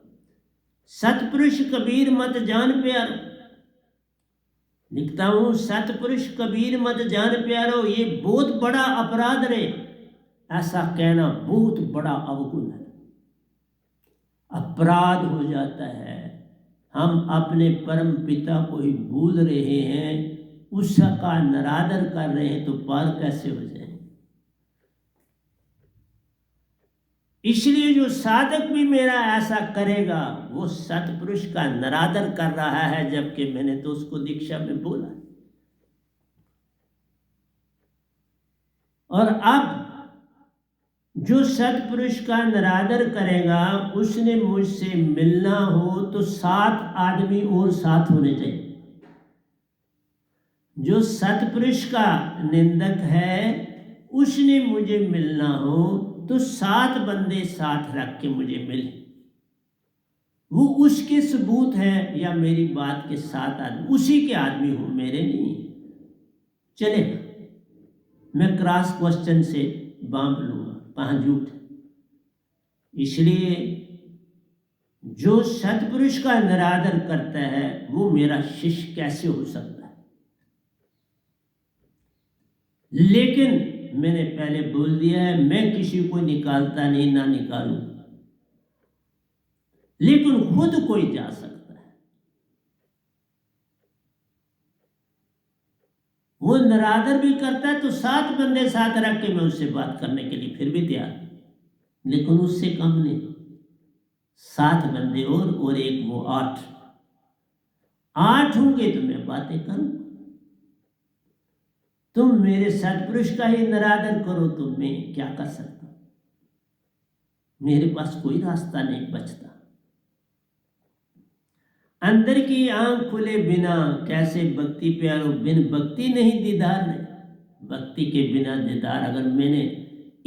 सतपुरुष कबीर मत जान प्यारो, लिखता हूं, सतपुरुष कबीर मत जान प्यारो, ये बहुत बड़ा अपराध रे। ऐसा कहना बहुत बड़ा अवगुण है, अपराध हो जाता है। हम अपने परम पिता को ही भूल रहे हैं, उसका नरादर कर रहे हैं, तो पार कैसे हो जाए। इसलिए जो साधक भी मेरा ऐसा करेगा, वो सतपुरुष का नरादर कर रहा है, जबकि मैंने तो उसको दीक्षा में बोला। और अब जो सतपुरुष का नरादर करेगा, उसने मुझसे मिलना हो तो 7 आदमी और साथ होने चाहिए। जो सतपुरुष का निंदक है, उसने मुझे मिलना हो तो 7 बंदे साथ रख के मुझे मिले। वो उसके सबूत है या मेरी बात के 7 आदमी, उसी के आदमी हूं, मेरे नहीं। चलेगा, मैं क्रॉस क्वेश्चन से बांध लूंगा, कहां झूठ। इसलिए जो सतपुरुष का निरादर करता है, वो मेरा शिष्य कैसे हो सकता है। लेकिन मैंने पहले बोल दिया है, मैं किसी को निकालता नहीं, ना निकालूंगा, लेकिन खुद कोई जा सकता है। वो निरादर भी करता है तो 7 बंदे साथ रख के मैं उससे बात करने के लिए फिर भी तैयार, लेकिन उससे कम नहीं। 7 बंदे और एक वो 8 होंगे तो मैं बातें करूं। तुम मेरे सतपुरुष का ही निरादर करो तो मैं क्या कर सकता हूं। मेरे पास कोई रास्ता नहीं बचता। अंदर की आंख खुले बिना कैसे भक्ति प्यारो, बिन भक्ति नहीं दीदार नहीं, भक्ति के बिना दीदार। अगर मैंने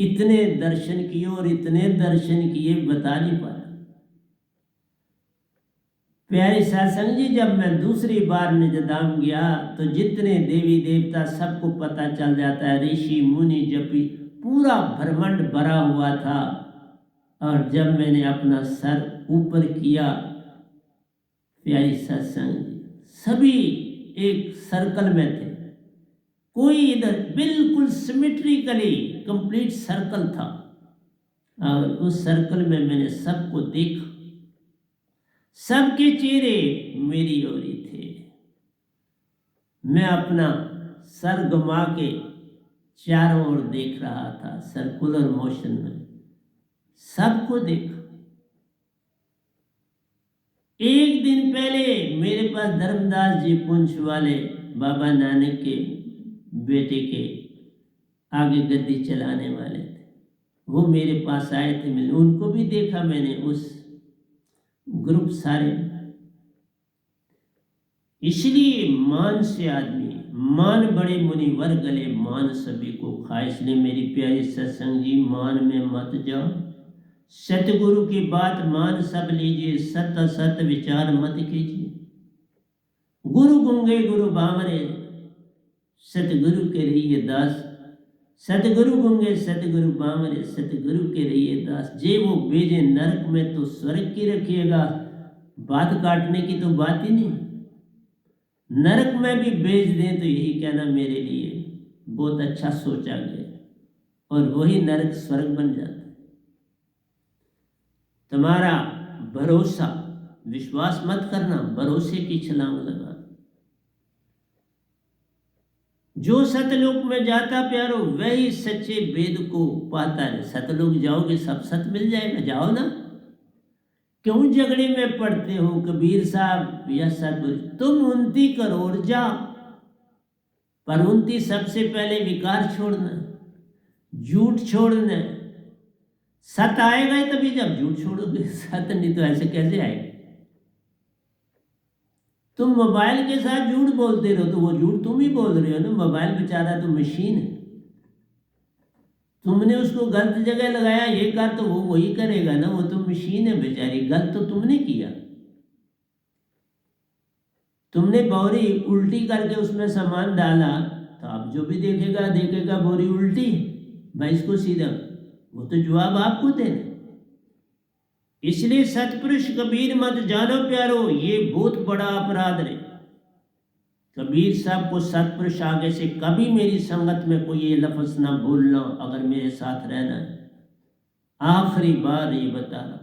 इतने दर्शन किए और इतने दर्शन किए, बता नहीं पाया। प्यारे सत्संग जी, जब मैं दूसरी बार निजधाम गया तो जितने देवी देवता सबको पता चल जाता है, ऋषि मुनि जपी, पूरा ब्रह्मांड भरा हुआ था। और जब मैंने अपना सर ऊपर किया, प्यारी सत्संग जी, सभी एक सर्कल में थे। कोई इधर बिल्कुल सिमेट्रिकली कंप्लीट सर्कल था, और उस सर्कल में मैंने सबको देखा। सबके चेहरे मेरी ओर ही थे। मैं अपना सर घुमा के चारों ओर देख रहा था, सर्कुलर मोशन में सबको देखा। एक दिन पहले मेरे पास धर्मदास जी पुंछ वाले, बाबा नानक के बेटे के आगे गद्दी चलाने वाले थे, वो मेरे पास आए थे। मैंने उनको भी देखा, मैंने उस ग्रुप सारे। इसलिए मान से आदमी, मान बड़े मुनिवर गले, मान सभी को खाए। इसलिए मेरी प्यारी सत्संग जी, मान में मत जाओ, सतगुरु की बात मान सब लीजिए, सत असत विचार मत कीजिए। गुरु गुंगे गुरु बामरे, सतगुरु के रहिए दास। सतगुरु गुंगे सतगुरु बामरे, सतगुरु के रहिए दास। जे वो भेजे नरक में तो स्वर्ग की रखिएगा। बात काटने की तो बात ही नहीं। नरक में भी भेज दें तो यही कहना मेरे लिए बहुत अच्छा सोचा गया, और वही नरक स्वर्ग बन जाता है। तुम्हारा भरोसा, विश्वास मत करना, भरोसे की छलांग लगा। जो सतलोक में जाता प्यारो, वही सच्चे वेद को पाता है। सतलोक जाओगे सब सत मिल जाएगा, जाओ ना। क्यों झगड़े में पड़ते हो कबीर साहब या सतगुरु? तुम उन्नति करो और जाओ, पर उन्नति सबसे पहले विकार छोड़ना, झूठ छोड़ना, सत आएगा ही तभी जब झूठ छोड़ोगे, सत नहीं तो ऐसे कैसे आएगा। तुम मोबाइल के साथ झूठ बोलते रहो तो वो झूठ तुम ही बोल रहे हो ना, मोबाइल बेचारा तो मशीन है। तुमने उसको गलत जगह लगाया, ये कर तो वो वही करेगा ना, वो तो मशीन है बेचारी, गलत तो तुमने किया। तुमने बोरी उल्टी करके उसमें सामान डाला तो अब जो भी देखेगा देखेगा बोरी उल्टी है, भाई इसको सीधा, वो तो जवाब आपको देना। इसलिए सतपुरुष कबीर मत जानो प्यारो, ये बहुत बड़ा अपराध है। कबीर साहब को सतपुरुष आगे से कभी मेरी संगत में कोई ये लफ्ज ना बोलना, अगर मेरे साथ रहना है। आखिरी बार ये बता रहा,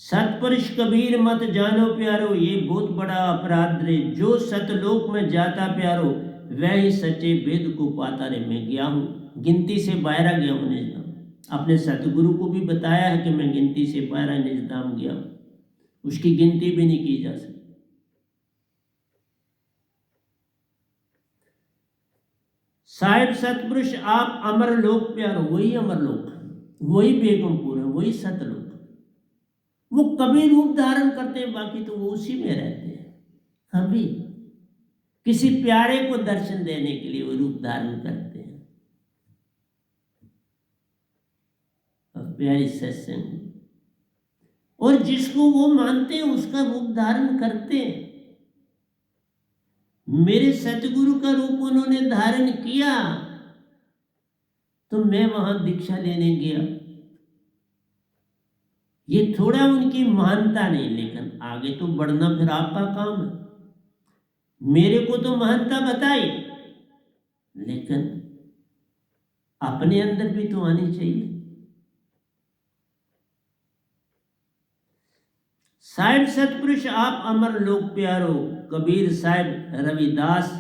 सतपुरुष कबीर मत जानो प्यारो, ये बहुत बड़ा अपराध रे। जो सतलोक में जाता प्यारो, वह ही सच्चे वेद को पाता रे। मैं गया हूँ, गिनती से बाहर गया हूँ निजधाम। अपने सतगुरु को भी बताया है कि मैं गिनती से बाहर निजधाम गया हूँ, उसकी गिनती भी नहीं की जा सकती। साहिब सतपुरुष आप अमर लोक प्यारो, वही अमर लोक, वही बेगमपुर है, वही सतलोक। वो कभी रूप धारण करते हैं, बाकी तो वो उसी में रहते हैं। कभी किसी प्यारे को दर्शन देने के लिए वो रूप धारण करते हैं। और प्यारी सत्संग, और जिसको वो मानते हैं उसका रूप धारण करते हैं। मेरे सतगुरु का रूप उन्होंने धारण किया तो मैं वहां दीक्षा लेने गया। ये थोड़ा उनकी महानता नहीं, लेकिन आगे तो बढ़ना फिर आपका काम है। मेरे को तो महानता बताई, लेकिन अपने अंदर भी तो आनी चाहिए। साहिब सतपुरुष आप अमर लोक प्यारो, कबीर साहिब, रविदास,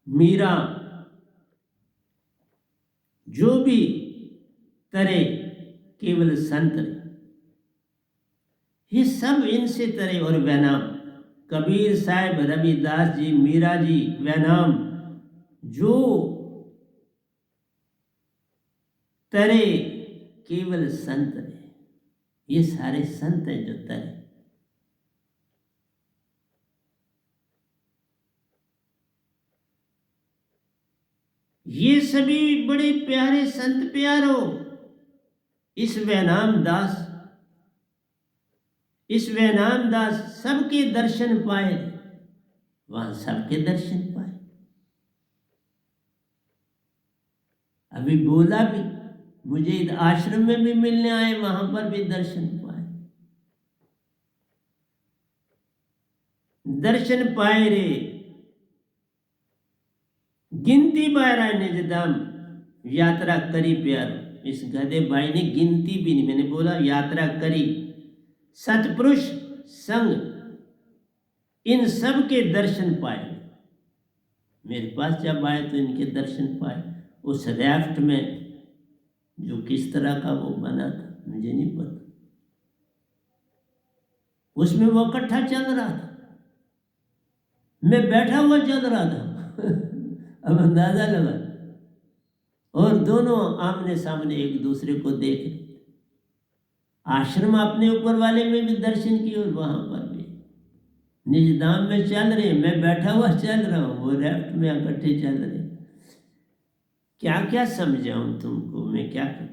मीरा, जो भी तरे केवल संत, ये सब इनसे तरे और वैनाम। कबीर साहिब, रविदास जी, मीरा जी, वैनाम, जो तरे केवल संत है। ये सारे संत हैं जो तरे। ये सभी बड़े प्यारे संत प्यारो। इस वैनाम दास, इस वैनाम दास सबके दर्शन पाए, वहां सबके दर्शन पाए। अभी बोला भी, मुझे आश्रम में भी मिलने आए, वहां पर भी दर्शन पाए। दर्शन पाए रे, गिनती बारा निजधाम, यात्रा करी प्यार। इस गधे भाई ने गिनती भी नहीं, मैंने बोला यात्रा करी। सतपुरुष संग, इन सब के दर्शन पाए। मेरे पास जब आए तो इनके दर्शन पाए। उस रैफ्ट में जो किस तरह का वो बना था मुझे नहीं पता, उसमें वो इकट्ठा चल रहा था, मैं बैठा हुआ चल रहा था। अब अंदाजा लगा, और दोनों आमने सामने एक दूसरे को देख रहे। आश्रम अपने ऊपर वाले में भी दर्शन किए और वहां पर भी निजधाम में चल रहे, मैं बैठा हुआ चल रहा हूं, वो रैफ्ट में इकट्ठे चल रहे। क्या क्या समझाऊं तुमको मैं, क्या करूं।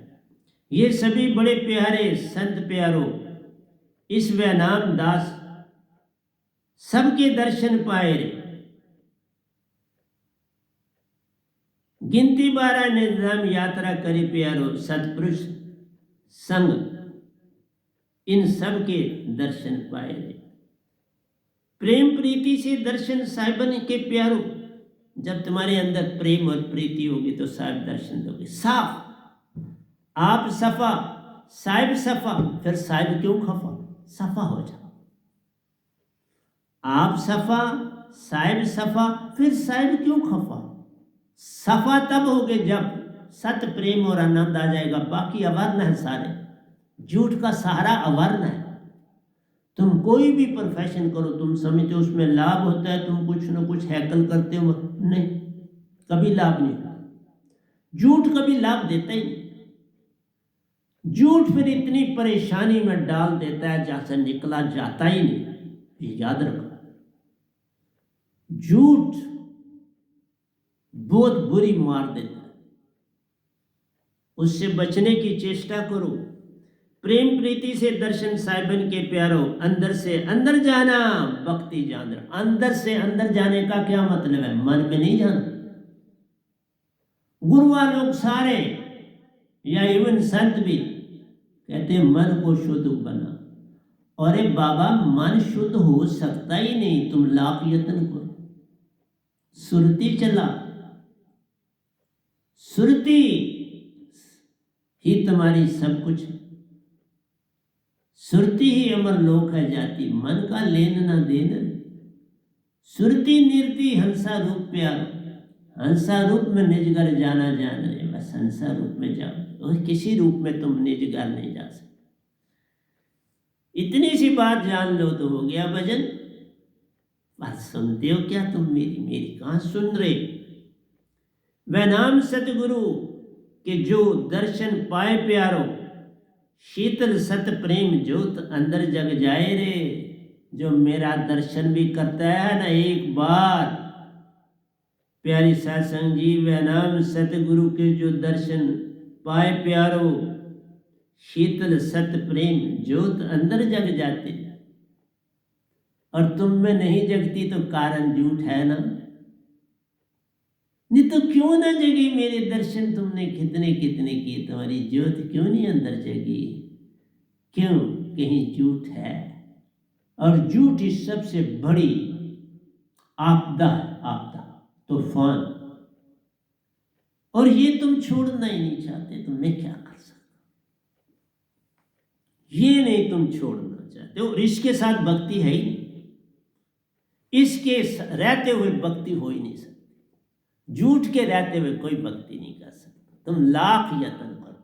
ये सभी बड़े प्यारे संत प्यारो, इस वैनाम दास सबके दर्शन पाए रे। गिनती बारा निजधाम, यात्रा करे प्यारो। सतपुरुष संग, इन सब के दर्शन पाए रे। प्रेम प्रीति से दर्शन साहिबन के प्यारो। जब तुम्हारे अंदर प्रेम और प्रीति होगी तो साहिब दर्शन दोगे। साफ, आप सफा, साहिब सफा, फिर साहिब क्यों खफा। सफा हो जाओ, आप सफा, साहिब सफा, फिर साहिब क्यों खफा। सफा तब होगे जब सत प्रेम और आनंद आ जाएगा। बाकी अवर्ण है सारे, झूठ का सहारा अवर्ण है। तुम कोई भी प्रोफेशन करो, तुम समझते हो उसमें लाभ होता है, तुम कुछ न कुछ हैकल करते हो, नहीं, कभी लाभ नहीं होता। झूठ कभी लाभ देता ही नहीं। झूठ फिर इतनी परेशानी में डाल देता है जहां से निकला जाता ही नहीं। ये याद रखो, झूठ बहुत बुरी मार देता है, उससे बचने की चेष्टा करो। प्रेम प्रीति से दर्शन साहिबन के प्यारो, अंदर से अंदर जाना भक्ति जान। अंदर से अंदर जाने का क्या मतलब है? मन में नहीं जाना। गुरुआ लोग सारे या इवन संत भी कहते हैं मन को शुद्ध बना। और बाबा मन शुद्ध हो सकता ही नहीं, तुम लाख यत्न करो। सुरती चला, सुरती ही तुम्हारी सब कुछ है। सुरती ही अमर लोक है जाती, मन का लेन ना देन। सुरती निर्ति हंसा रूप प्यारो, हंसा रूप में निजगर जाना जान रहे। बस हंसा रूप में जाओ और किसी रूप में तुम निजगर नहीं जा सकते। इतनी सी बात जान लो तो हो गया भजन। बात सुनते हो क्या तुम? मेरी कहां सुन रहे? वह नाम सतगुरु के जो दर्शन पाए प्यारो, शीतल सत प्रेम ज्योत अंदर जग जाए रे। जो मेरा दर्शन भी करता है ना एक बार, प्यारी सत्संग जी, वह नाम सतगुरु के जो दर्शन पाए प्यारो, शीतल सत प्रेम ज्योत अंदर जग जाते। और तुम में नहीं जगती तो कारण झूठ है ना। नहीं तो क्यों ना जगी मेरे दर्शन? तुमने कितने कितने किए, तुम्हारी ज्योत क्यों नहीं अंदर जगी? क्यों? कहीं झूठ है। और झूठ ही सबसे बड़ी आपदा, आपदा तूफान। और ये तुम छोड़ना ही नहीं चाहते तो मैं क्या कर सकता? ये नहीं तुम छोड़ना चाहते हो। इसके साथ भक्ति है ही नहीं, इसके रहते हुए भक्ति हो ही नहीं सकती। झूठ के रहते हुए कोई भक्ति नहीं कर सकता, तुम लाख यत्न करो।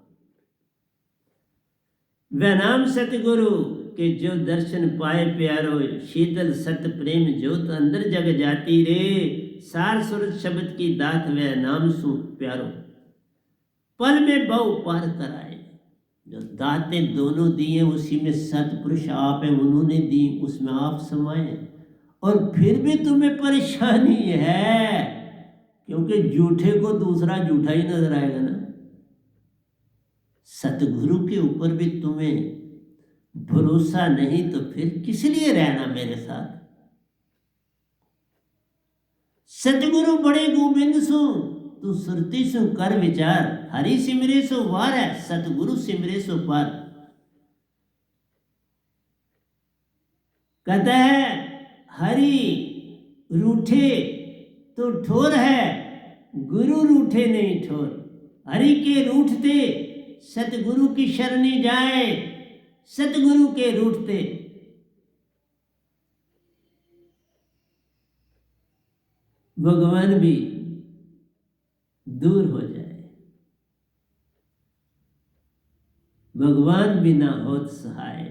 वह नाम सतगुरु के जो दर्शन पाए प्यारो, शीतल सत प्रेम ज्योत अंदर जग जाती रे। सार सुरत शब्द की दात वह नाम सु प्यारो, पल में बहु पार कराए। जो दातें दोनों दी हैं उसी में सतपुरुष आप हैं, उन्होंने दी, उसमें आप समाये। और फिर भी तुम्हें परेशानी है, क्योंकि झूठे को दूसरा झूठा ही नजर आएगा ना। सतगुरु के ऊपर भी तुम्हें भरोसा नहीं तो फिर किस लिए रहना मेरे साथ? सतगुरु बड़े गोबिंद सु, तू सुरती सु कर विचार। हरि सिमरे सो वार है, सतगुरु सिमरे सो पार। कहता है हरि रूठे तो ठोर है, गुरु रूठे नहीं ठोर। हरि के रूठते सतगुरु की शरणी जाए, सतगुरु के रूठते भगवान भी दूर हो जाए। भगवान भी ना होत सहाय,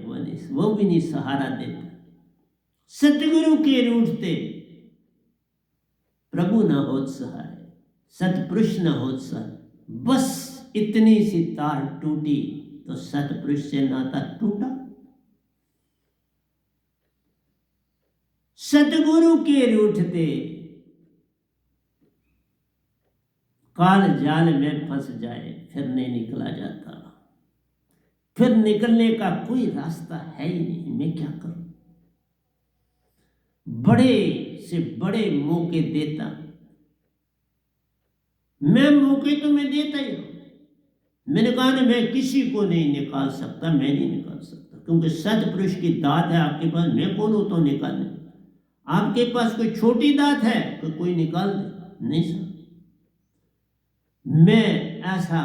वो भी नहीं सहारा देता। सतगुरु के रूठते प्रभु ना होत सहाय, सतपुरुष ना होत सहाय। बस इतनी सी तार टूटी तो सतपुरुष से नाता टूटा। सतगुरु के रूठते काल जाल में फंस जाए, फिर नहीं निकला जाता। फिर निकलने का कोई रास्ता है ही नहीं। मैं क्या करूं? बड़े से बड़े मौके देता, मैं मौके तो मैं देता ही हूं। मैंने कहा ना, मैं किसी को नहीं निकाल सकता, मैं नहीं निकाल सकता, क्योंकि सतपुरुष की दात है आपके पास। मैं कौन हूं तो निकालने? आपके पास कोई छोटी दात है तो कोई निकाल दे? नहीं सर, मैं ऐसा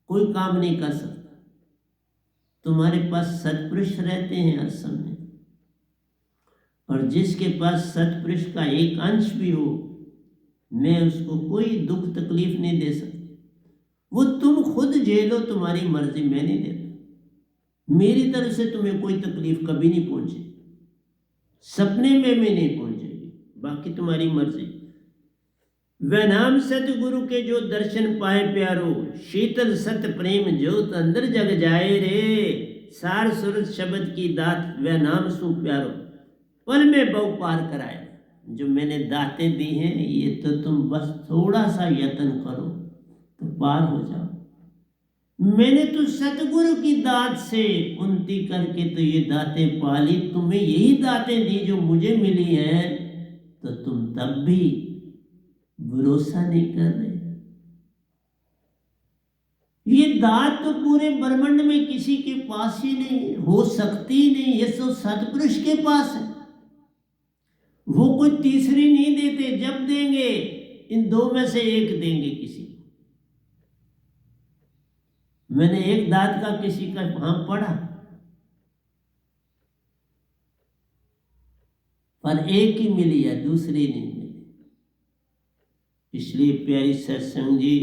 कोई काम नहीं कर सकता। तुम्हारे पास सतपुरुष रहते हैं हर समय, और जिसके पास सतपुरुष का एक अंश भी हो, मैं उसको कोई दुख तकलीफ नहीं दे सकता। वो तुम खुद झेलो, तुम्हारी मर्जी, मैं नहीं देता। मेरी तरफ से तुम्हें कोई तकलीफ कभी नहीं पहुंची, सपने में भी नहीं पहुंचेगी। बाकी तुम्हारी मर्जी। वह नाम सतगुरु के जो दर्शन पाए प्यारो, शीतल सत प्रेम ज्योत अंदर जग जाए रे। सार सूरत शब्द की दात वह नाम सु प्यारो, पल में बहु पार कराए। जो मैंने दातें दी हैं ये तो तुम बस थोड़ा सा यत्न करो तो पार हो जाओ। मैंने तो सतगुरु की दात से उन्नति करके तो ये दातें पाली, तुम्हें यही दातें दी जो मुझे मिली हैं, तो तुम तब भी भरोसा नहीं कर रहे। ये दात तो पूरे ब्रह्मांड में किसी के पास ही नहीं हो सकती नहीं, ये तो सतपुरुष के पास है। वो कोई तीसरी नहीं देते, जब देंगे इन दो में से एक देंगे किसी को। मैंने एक दात का किसी का वहां पढ़ा, पर एक ही मिली है, दूसरी नहीं मिली। इसलिए प्यारी सत्संग जी,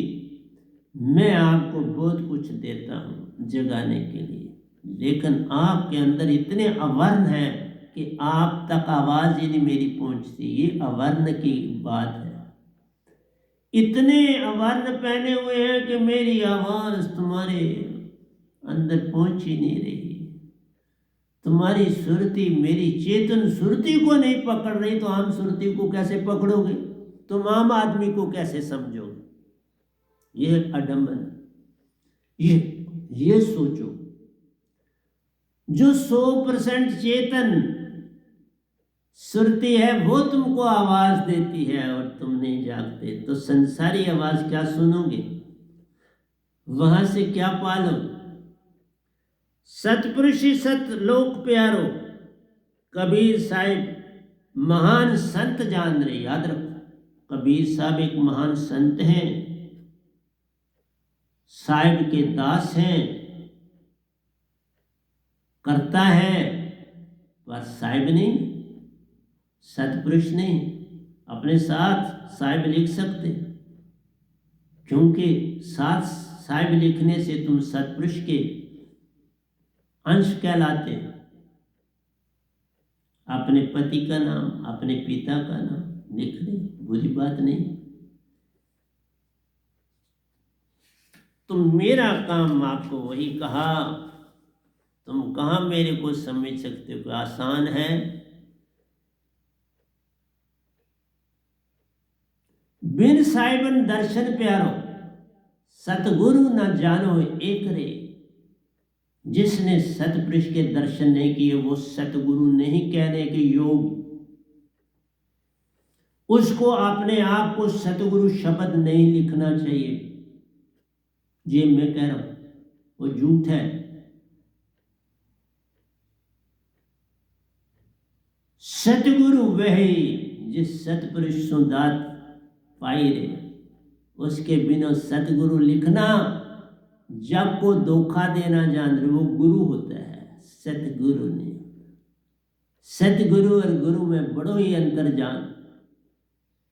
मैं आपको बहुत कुछ देता हूं जगाने के लिए, लेकिन आपके अंदर इतने अवर्ण हैं कि आप तक आवाज ही नहीं मेरी पहुंचती। ये अवर्ण की बात है। इतने अवर्ण पहने हुए हैं कि मेरी आवाज तुम्हारे अंदर पहुंच ही नहीं रही। तुम्हारी सुरती मेरी चेतन सुरती को नहीं पकड़ रही, तो आम सुरती को कैसे पकड़ोगे? तुम आम आदमी को कैसे समझोगे? यह अडम्बन। ये सोचो, जो 100% चेतन सुरती है वो तुमको आवाज देती है और तुम नहीं जागते, तो संसारी आवाज क्या सुनोगे? वहां से क्या पालो? सतपुरुषी सत लोक प्यारो, कबीर साहिब महान संत जान रहे। याद रखो, कबीर साहब एक महान संत हैं, साहिब के दास हैं, करता है, पर साहिब नहीं, सतपुरुष नहीं। अपने साथ साहिब लिख सकते, क्योंकि साथ साहिब लिखने से तुम सतपुरुष के अंश कहलाते। अपने पति का नाम, अपने पिता का नाम लिख ले, बुरी बात नहीं। तो मेरा काम आपको वही कहा, तुम कहाँ मेरे को समझ सकते हो? आसान है। बिन साहिबन दर्शन प्यारो, सतगुरु न जानो एक रे। जिसने सतपुरुष के दर्शन नहीं किए वो सतगुरु नहीं कहने के योग। उसको अपने आप को सतगुरु शब्द नहीं लिखना चाहिए। ये मैं कह रहा हूं, वो झूठ है। सतगुरु वही जिस सतपुरुष सुदात पाई रे, उसके बिना सतगुरु लिखना जब को धोखा देना जान रहे, वो गुरु होता है, सतगुरु नहीं। सतगुरु और गुरु में बड़ो ही अंतर जान।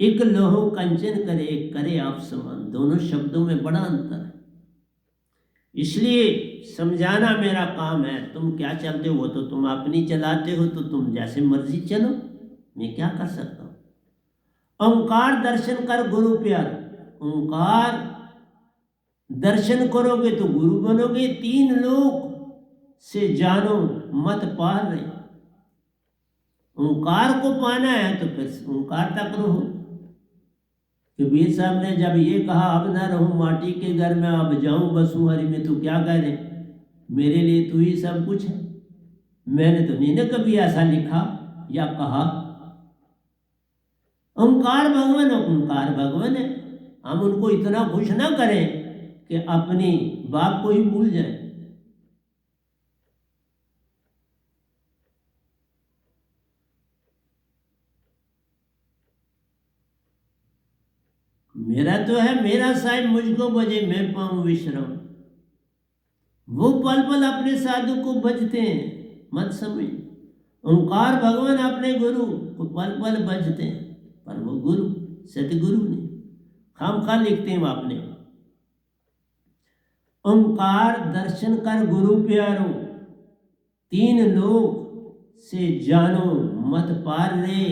एक लोहो कंचन करे, एक करे आप समान, दोनों शब्दों में बड़ा अंतर है। इसलिए समझाना मेरा काम है। तुम क्या चलते हो वो तो तुम अपनी चलाते हो, तो तुम जैसे मर्जी चलो, मैं क्या कर सकता हूं। ओंकार दर्शन कर गुरु प्यार, ओंकार दर्शन करोगे तो गुरु बनोगे। 3 लोक से जानो मत पार रहे। ओंकार को पाना है तो फिर ओंकार तक रहो। कबीर साहब ने जब ये कहा, अब ना रहूं माटी के घर में, अब जाऊं बसूं हरि में, तो क्या कह रहे? मेरे लिए तू ही सब कुछ है। मैंने तो नहीं ना कभी ऐसा लिखा या कहा। ओंकार भगवान, ओंकार भगवान है। हम उनको इतना खुश ना करें कि अपनी बाप को ही भूल जाए। मेरा तो है, मेरा साहिब मुझको बजे मैं पाऊं विश्राम। वो पल पल अपने साधु को बजते हैं, मत समझ। ओंकार भगवान अपने गुरु को पल पल बजते हैं, पर वो गुरु सतगुरु नहीं। हम खा लिखते हैं अपने। ओंकार दर्शन कर गुरु प्यारो, 3 लोक से जानो मत पार रे।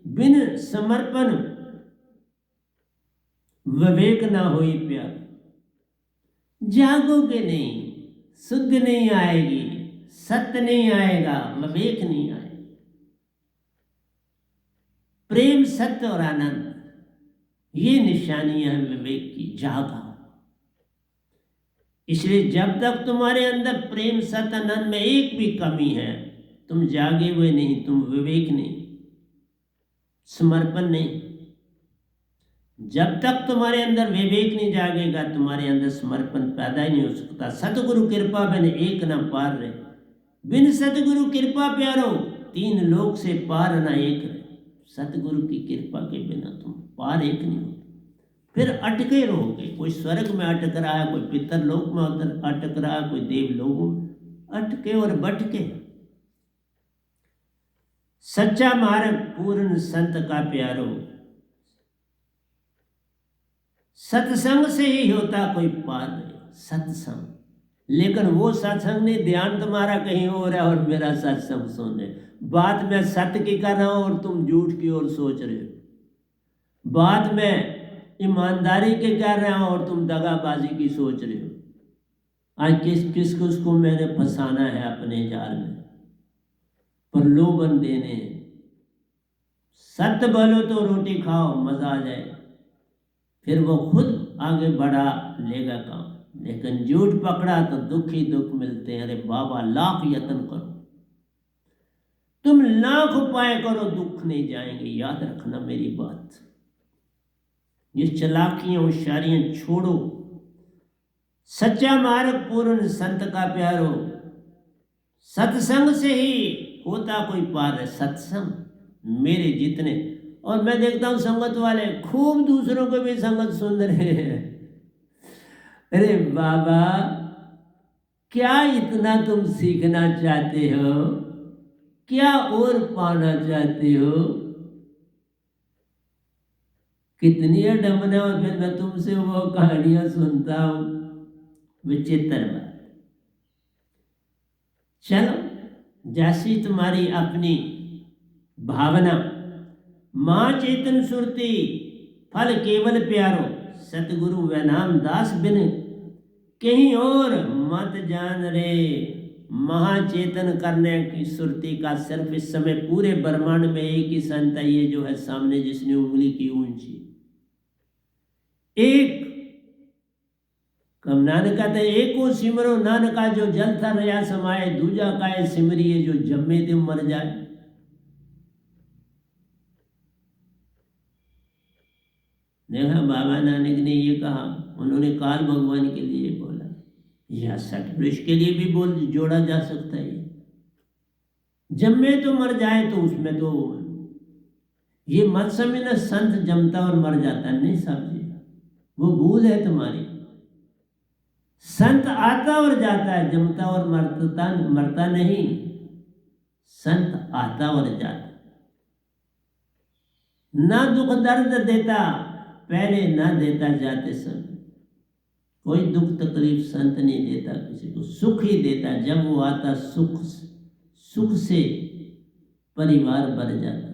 बिन समर्पण विवेक ना होई प्यार, जागोगे नहीं, शुद्ध नहीं आएगी, सत्य नहीं आएगा, विवेक नहीं आएगा। प्रेम, सत्य और आनंद, ये निशानियां हैं विवेक की। जागा। इसलिए जब तक तुम्हारे अंदर प्रेम, सत्य, आनंद में एक भी कमी है, तुम जागे हुए नहीं, तुम विवेक नहीं, समर्पण नहीं। जब तक तुम्हारे अंदर विवेक नहीं जागेगा, तुम्हारे अंदर समर्पण पैदा ही नहीं हो सकता। सतगुरु कृपा बिन एक न पार रहे, बिन सतगुरु कृपा प्यारो, तीन लोक से पार न एक रहे। सतगुरु की कृपा के बिना तुम पार एक नहीं होते, फिर अटके रहोगे। कोई स्वर्ग में अटक रहा है, कोई पितर लोक में अटक रहा है, कोई देव लोगों में अटके और बटके। सच्चा मार्ग पूर्ण संत का प्यारो, सत्संग से ही होता कोई पार नहीं। सत्संग, लेकिन वो सत्संग नहीं, ध्यान तुम्हारा कहीं और है और मेरा सत्संग सुने। बात मैं सत्य की कर रहा हूं और तुम झूठ की ओर सोच रहे हो। बात मैं ईमानदारी के कर रहा हूं और तुम दगाबाजी की सोच रहे हो। आज किस को मैंने फंसाना है अपने जाल में, प्रलोभन देने। सत्य बोलो तो रोटी खाओ, मजा आ जाए, फिर वो खुद आगे बढ़ा लेगा काम। लेकिन झूठ पकड़ा तो दुख ही दुख मिलते हैं। अरे बाबा, लाख यत्न करो, तुम लाख उपाय करो, दुख नहीं जाएंगे। याद रखना मेरी बात। ये चालाकियां, होशियारियां छोड़ो। सच्चा मार्ग पूर्ण संत का प्यारो, सत्संग से ही होता कोई पार है। सत्संग मेरे जितने, और मैं देखता हूं संगत वाले खूब दूसरों को भी संगत सुन रहे हैं। अरे बाबा, क्या इतना तुम सीखना चाहते हो? क्या और पाना चाहते हो? कितनी अडमना। और फिर मैं तुमसे वो कहानियां सुनता हूं, विचित्र बात। चलो, जैसी तुम्हारी अपनी भावना। मां चेतन सुरती, फल केवल प्यारो, सतगुरु व नाम दास बिन कहीं और मत जान रे। महाचेतन करने की सुरती का सिर्फ इस समय पूरे ब्रह्मांड में एक ही संत है, ये जो है सामने जिसने उंगली की ऊंची, एक। कम नानक कहते एक को सिमरो, नानका जो जल था रया समाये, दूजा काए सिमरिए जो जम्मे ते मर जाए। देखा, बाबा नानक ने ये कहा, उन्होंने काल भगवान के लिए बोला, या सतपुरुष के लिए भी बोल जोड़ा जा सकता है। जम्मे तो मर जाए, तो उसमें तो ये मत समझना संत जमता और मर जाता, नहीं समझे, वो भूल है तुम्हारी। संत आता और जाता है, जमता और मरता नहीं। संत आता और जाता, ना दुख दर्द देता पहले, ना देता जाते समय। कोई दुख तकलीफ संत नहीं देता किसी को, सुख ही देता। जब वो आता, सुख से परिवार भर जाता।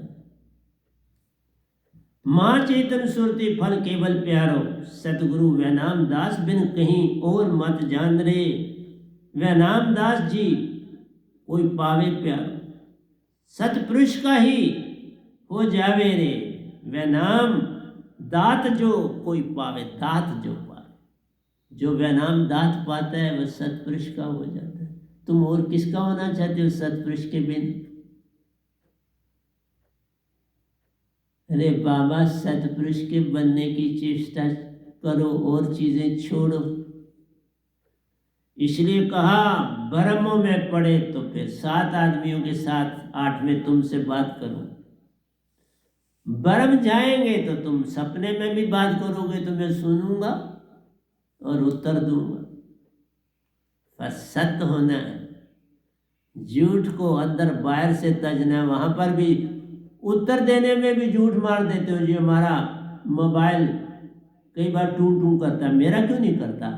मां चेतन सुरती, फल केवल प्यारो, सतगुरु व नाम दास बिन कहीं और मत जान रे। व नाम दास जी कोई पावे प्यारो, सतपुरुष का ही हो जावे रे। व नाम दात जो कोई पावे, दात जो पावे, जो वह नाम दात पाता है वह सतपुरुष का हो जाता है। तुम और किसका होना चाहते हो सतपुरुष के बिन? अरे बाबा, सतपुरुष के बनने की चेष्टा करो और चीजें छोड़ो। इसलिए कहा, ब्रह्म में पड़े तो फिर 7 आदमियों के साथ 8 में तुमसे बात करूं। ब्रह्म जाएंगे तो तुम सपने में भी बात करोगे तो मैं सुनूंगा और उत्तर दूंगा। पर सत्य होना है, झूठ को अंदर बाहर से तजना। वहां पर भी उत्तर देने में भी झूठ मार देते हो। जी हमारा मोबाइल कई बार टू टू करता है, मेरा क्यों नहीं करता?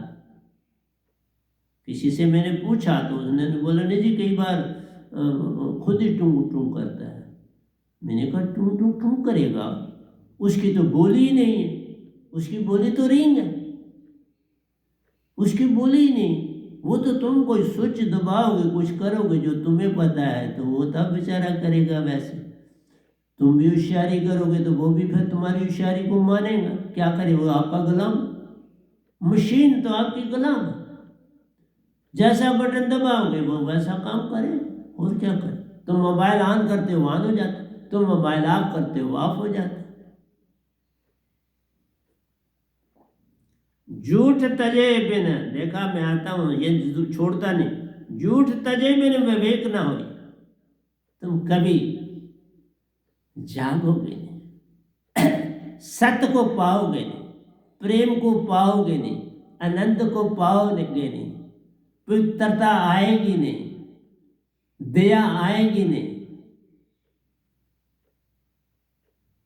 किसी से मैंने पूछा तो उसने बोला नहीं जी, कई बार खुद ही टू टू करता है। मैंने कहा टू टू क्यों करेगा, उसकी तो बोली ही नहीं है। उसकी बोली तो रिंग है, उसकी बोली ही नहीं। वो तो तुम कोई स्विच दबाओगे, कुछ करोगे जो तुम्हें पता है, तो वो तब बेचारा करेगा वैसे। तुम भी होशियारी करोगे तो वो भी फिर तुम्हारी होशियारी को मानेगा। क्या करे, वो आपका गुलाम, मशीन तो आपकी गुलाम है। जैसा बटन दबाओगे वो वैसा काम करे, और क्या करे। तुम मोबाइल ऑन करते हो ऑन हो जाता, तुम मोबाइल ऑफ करते हो ऑफ हो जाता। झूठ तजे बिन, देखा मैं आता हूं, ये छोड़ता नहीं। झूठ तजे बिन विवेक ना हो, तुम कभी जागोगे नहीं, सत्य को पाओगे नहीं, प्रेम को पाओगे नहीं, आनंद को पाओगे नहीं, पवित्रता आएगी नहीं, दया आएगी नहीं,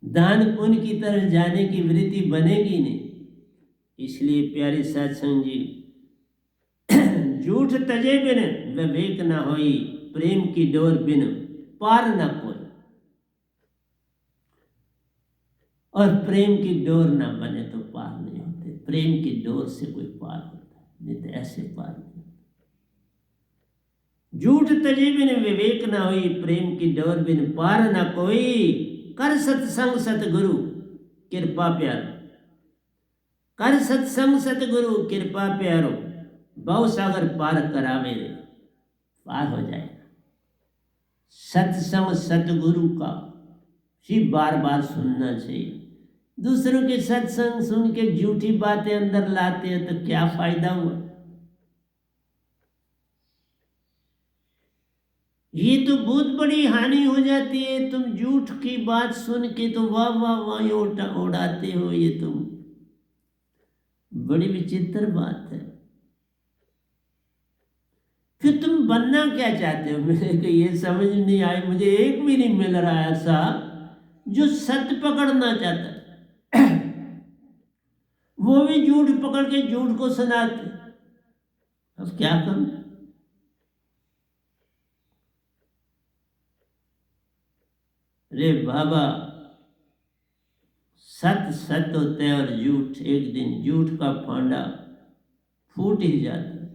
दान पुण्य की तरफ जाने की वृत्ति बनेगी नहीं। इसलिए प्यारे सत्संग जी, झूठ तजे बिन विवेक न होई, प्रेम की डोर बिन पार न कोई। और प्रेम की डोर ना बने तो पार नहीं होते। प्रेम की डोर से कोई पार होता है, नहीं तो ऐसे पार नहीं होता। झूठ तजे बिन विवेक न होई, प्रेम की डोर बिन पार न कोई। कर सत्संग सतगुरु कृपा प्यारो, कर सत्संग सतगुरु कृपा प्यारो, भव सागर पार करावे रे, पार हो जाएगा। सत्संग सतगुरु का ही बार बार सुनना चाहिए। दूसरों के सत्संग सुन के झूठी बातें अंदर लाते हैं तो क्या फायदा हुआ। ये तो बहुत बड़ी हानि हो जाती है। तुम झूठ की बात सुन के तो वाह वाह वाह उड़ाते हो, ये तुम बड़ी विचित्र बात है। फिर तुम बनना क्या चाहते हो, मेरे को ये समझ नहीं आई। मुझे एक भी नहीं मिल रहा है ऐसा जो सत्य पकड़ना चाहता है। वो भी झूठ पकड़ के झूठ को सुनाते। अब क्या करूं। रे बाबा, सत्य सत्य होते हैं और झूठ एक दिन झूठ का फांडा फूट ही जाता है।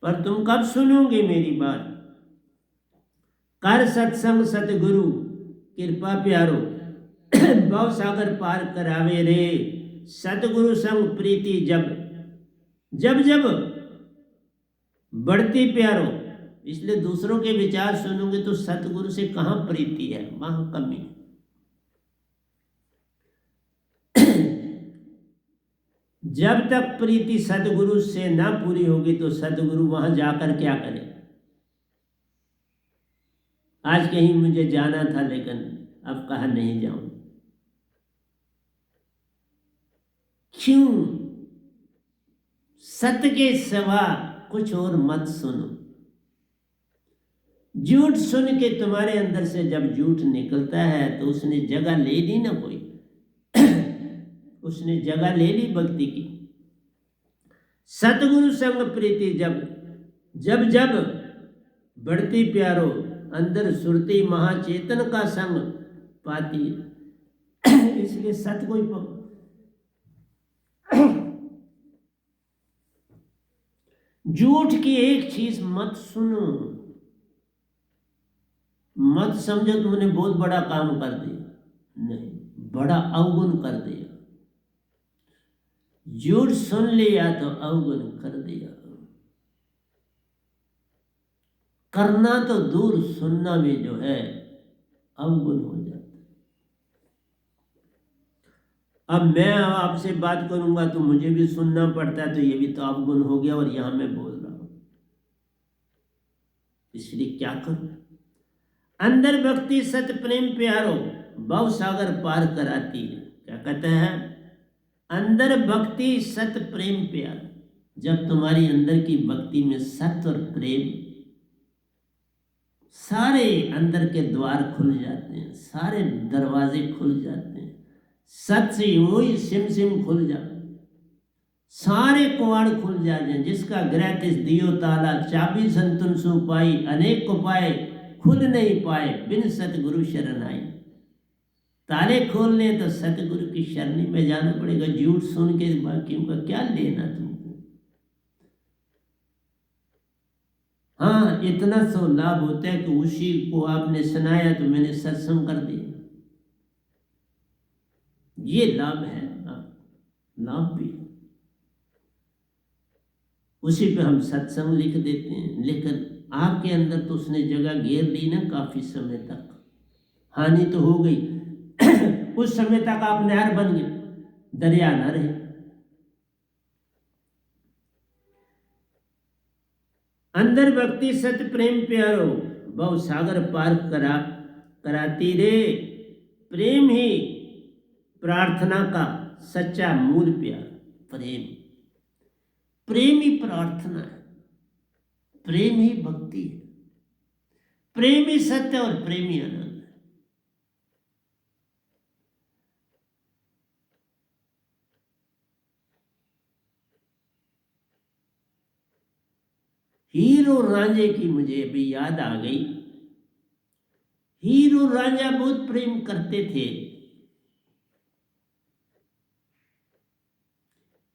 पर तुम कब सुनोगे मेरी बात। कर सत्संग सतगुरु कृपा प्यारो, भव सागर पार करावे रे। सतगुरु संग प्रीति जब जब जब बढ़ती प्यारो। इसलिए दूसरों के विचार सुनोगे तो सतगुरु से कहाँ प्रीति है, वहां कमी है। जब तक प्रीति सतगुरु से ना पूरी होगी तो सतगुरु वहां जाकर क्या करे। आज कहीं मुझे जाना था लेकिन अब कहा नहीं जाऊं। क्यों। सत्य के सिवा कुछ और मत सुनो। झूठ सुन के तुम्हारे अंदर से जब झूठ निकलता है तो उसने जगह ले ली ना कोई। उसने जगह ले ली भक्ति की। सतगुरु संग प्रीति जब जब जब बढ़ती प्यारो, अंदर सुरती महाचेतन का संग पाती। इसलिए सत्य को ही झूठ की एक चीज मत सुनो। मत समझो तुमने बहुत बड़ा काम कर दिया, नहीं, बड़ा अवगुण कर दिया। झूठ सुन लिया तो अवगुण कर दिया। करना तो दूर, सुनना भी जो है अवगुण हो जाता है। अब मैं आपसे बात करूंगा तो मुझे भी सुनना पड़ता है, तो ये भी तो अवगुण हो गया। और यहां मैं बोल रहा हूं, इसलिए क्या करूं। अंदर भक्ति सत प्रेम प्यारो, भव सागर पार कराती है। क्या कहते हैं, अंदर भक्ति सत प्रेम प्यार। जब तुम्हारी अंदर की भक्ति में सत्य और प्रेम, सारे अंदर के द्वार खुल जाते हैं, सारे दरवाजे खुल जाते हैं। सत्य से यूं ही सिम सिम खुल जाते, सारे कुआड़ खुल जाते हैं। जिसका गृह तिस दियो ताला, चाबी संतुन सु पाई। अनेक को पाए खुल नहीं पाए, बिन सतगुरु शरण आई। ताले खोलने तो सतगुरु की शरणी में जाना पड़ेगा। झूठ सुन के बाकियों का क्या लेना तुमको। हाँ, इतना सो लाभ होता है कि उसी को आपने सुनाया तो मैंने सत्संग कर दिया, ये लाभ है। लाभ भी उसी पे हम सत्संग लिख देते हैं, लेकिन आपके अंदर तो उसने जगह घेर ली ना काफी समय तक, हानि तो हो गई। उस समय तक आप नहर बन गए, दरिया न रहे। अंदर भक्ति सत प्रेम प्यारो, बहु सागर पार कराती रे। प्रेम ही प्रार्थना का सच्चा मूल प्यार। प्रेम ही प्रार्थना है, प्रेम ही भक्ति है, प्रेम ही सत्य और प्रेम ही आनंद है। हीर और रांझे की मुझे अभी याद आ गई। हीर और रांझा बहुत प्रेम करते थे।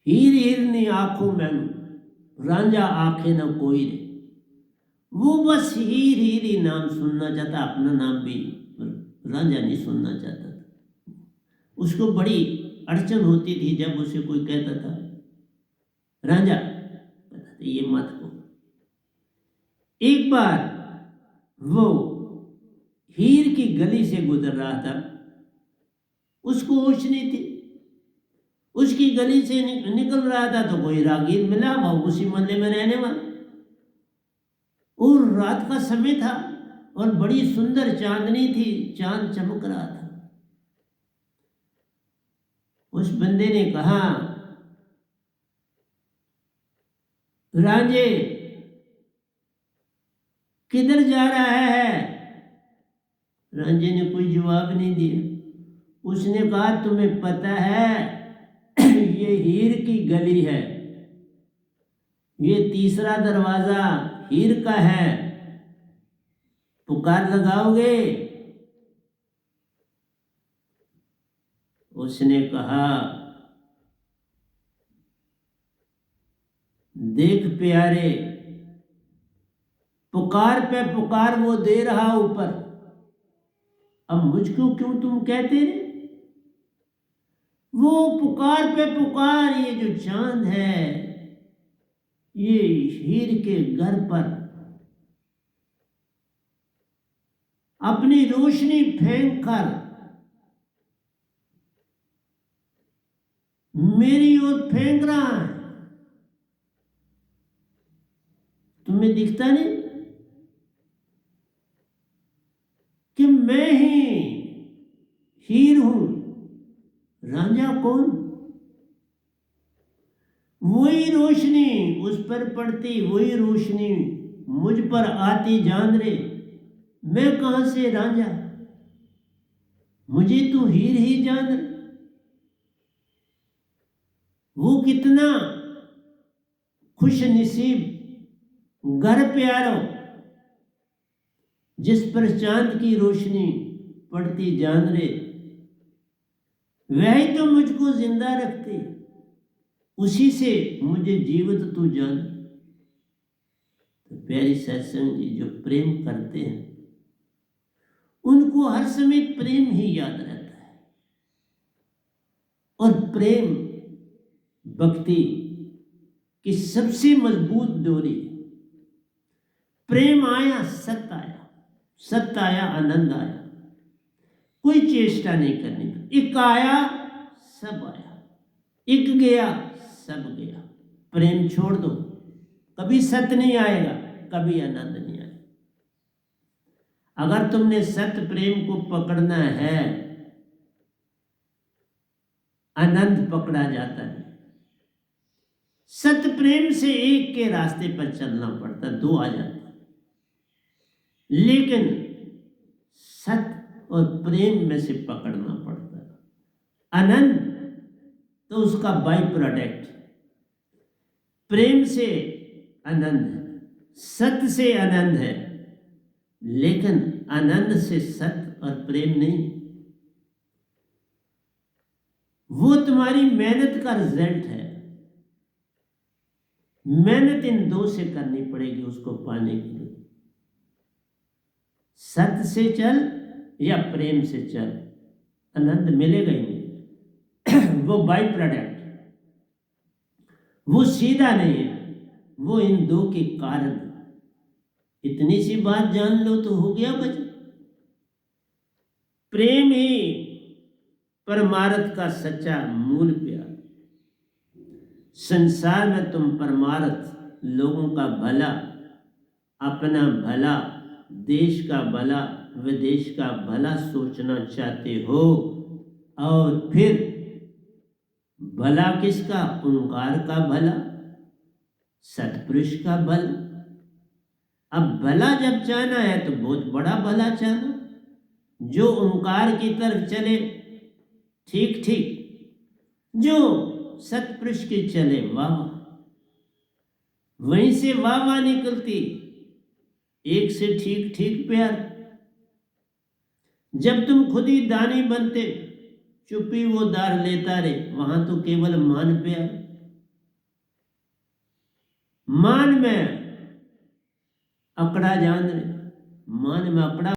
हीर हिरनी आंखों में, रांझा आंखें न कोई रे। वो बस हीर हीर ही नाम सुनना चाहता, अपना नाम भी रांझा नहीं सुनना चाहता था। उसको बड़ी अड़चन होती थी जब उसे कोई कहता था रांझा, कहता था ये मत को। एक बार वो हीर की गली से गुजर रहा था, उसको होश नहीं थी। उसकी गली से निकल रहा था तो कोई रागीर मिला, वो उसी मोहल्ले में रहने वाला, और रात का समय था और बड़ी सुंदर चांदनी थी, चांद चमक रहा था। उस बंदे ने कहा, रांझे किधर जा रहा है? रांझे ने कोई जवाब नहीं दिया। उसने कहा, तुम्हें पता है ये हीर की गली है, ये तीसरा दरवाजा हीर का है, पुकार लगाओगे? उसने कहा, देख प्यारे, पुकार पे पुकार वो दे रहा ऊपर, अब मुझको क्यों तुम कहते रे? वो पुकार पे पुकार, ये जो चांद है ये हीर के घर पर अपनी रोशनी फेंक कर मेरी ओर फेंक रहा है। तुम्हें दिखता नहीं कि मैं ही हीर हूं? रांझा कौन? वही रोशनी उस पर पड़ती, वही रोशनी मुझ पर आती, जान रे मैं कहां से रांझा, मुझे तू हीर ही जान रे। वो कितना खुश नसीब घर प्यारो जिस पर चांद की रोशनी पड़ती, जान रे वही तो मुझको जिंदा रखते, उसी से मुझे जीवित तू जान। तो प्यारी सत्संग जी जो प्रेम करते हैं उनको हर समय प्रेम ही याद रहता है, और प्रेम भक्ति की सबसे मजबूत डोरी। प्रेम आया सत्य आया, सत्य आया आनंद आया, कोई चेष्टा नहीं करनी पड़ी। एक आया सब आया, एक गया सब गया। प्रेम छोड़ दो, कभी सत्य नहीं आएगा, कभी आनंद नहीं आएगा। अगर तुमने सत्य प्रेम को पकड़ना है, आनंद पकड़ा जाता है। सत्य प्रेम से एक के रास्ते पर चलना पड़ता, दो आ जाते, लेकिन सत्य और प्रेम में से पकड़ना पड़ता। आनंद तो उसका बाई प्रोडक्ट, प्रेम से आनंद है, सत्य से आनंद है, लेकिन आनंद से सत्य और प्रेम नहीं। तुम्हारी मेहनत का रिजल्ट है। मेहनत इन दो से करनी पड़ेगी उसको पाने के लिए। सत्य से चल या प्रेम से चल, आनंद मिलेगा ही नहीं। वो बाई प्रोडक्ट, वो सीधा नहीं है, वो इन दो के कारण। इतनी सी बात जान लो तो हो गया भजन। प्रेम ही परमार्थ का सच्चा मूल प्यार। संसार में तुम परमार्थ, लोगों का भला, अपना भला, देश का भला, विदेश का भला सोचना चाहते हो, और फिर भला किसका? ओंकार का भला, सतपुरुष का भला। अब भला जब चाहना है तो बहुत बड़ा भला चाहना, जो ओंकार की तरफ चले ठीक ठीक, जो सतपुरुष की चले वाह, वहीं से वाह निकलती, एक से ठीक ठीक प्यार। जब तुम खुद ही दानी बनते, चुप्पी वो दार लेता रे, वहां तो केवल मान प्यार। मान में अकड़ा जान रे, मान में अकड़ा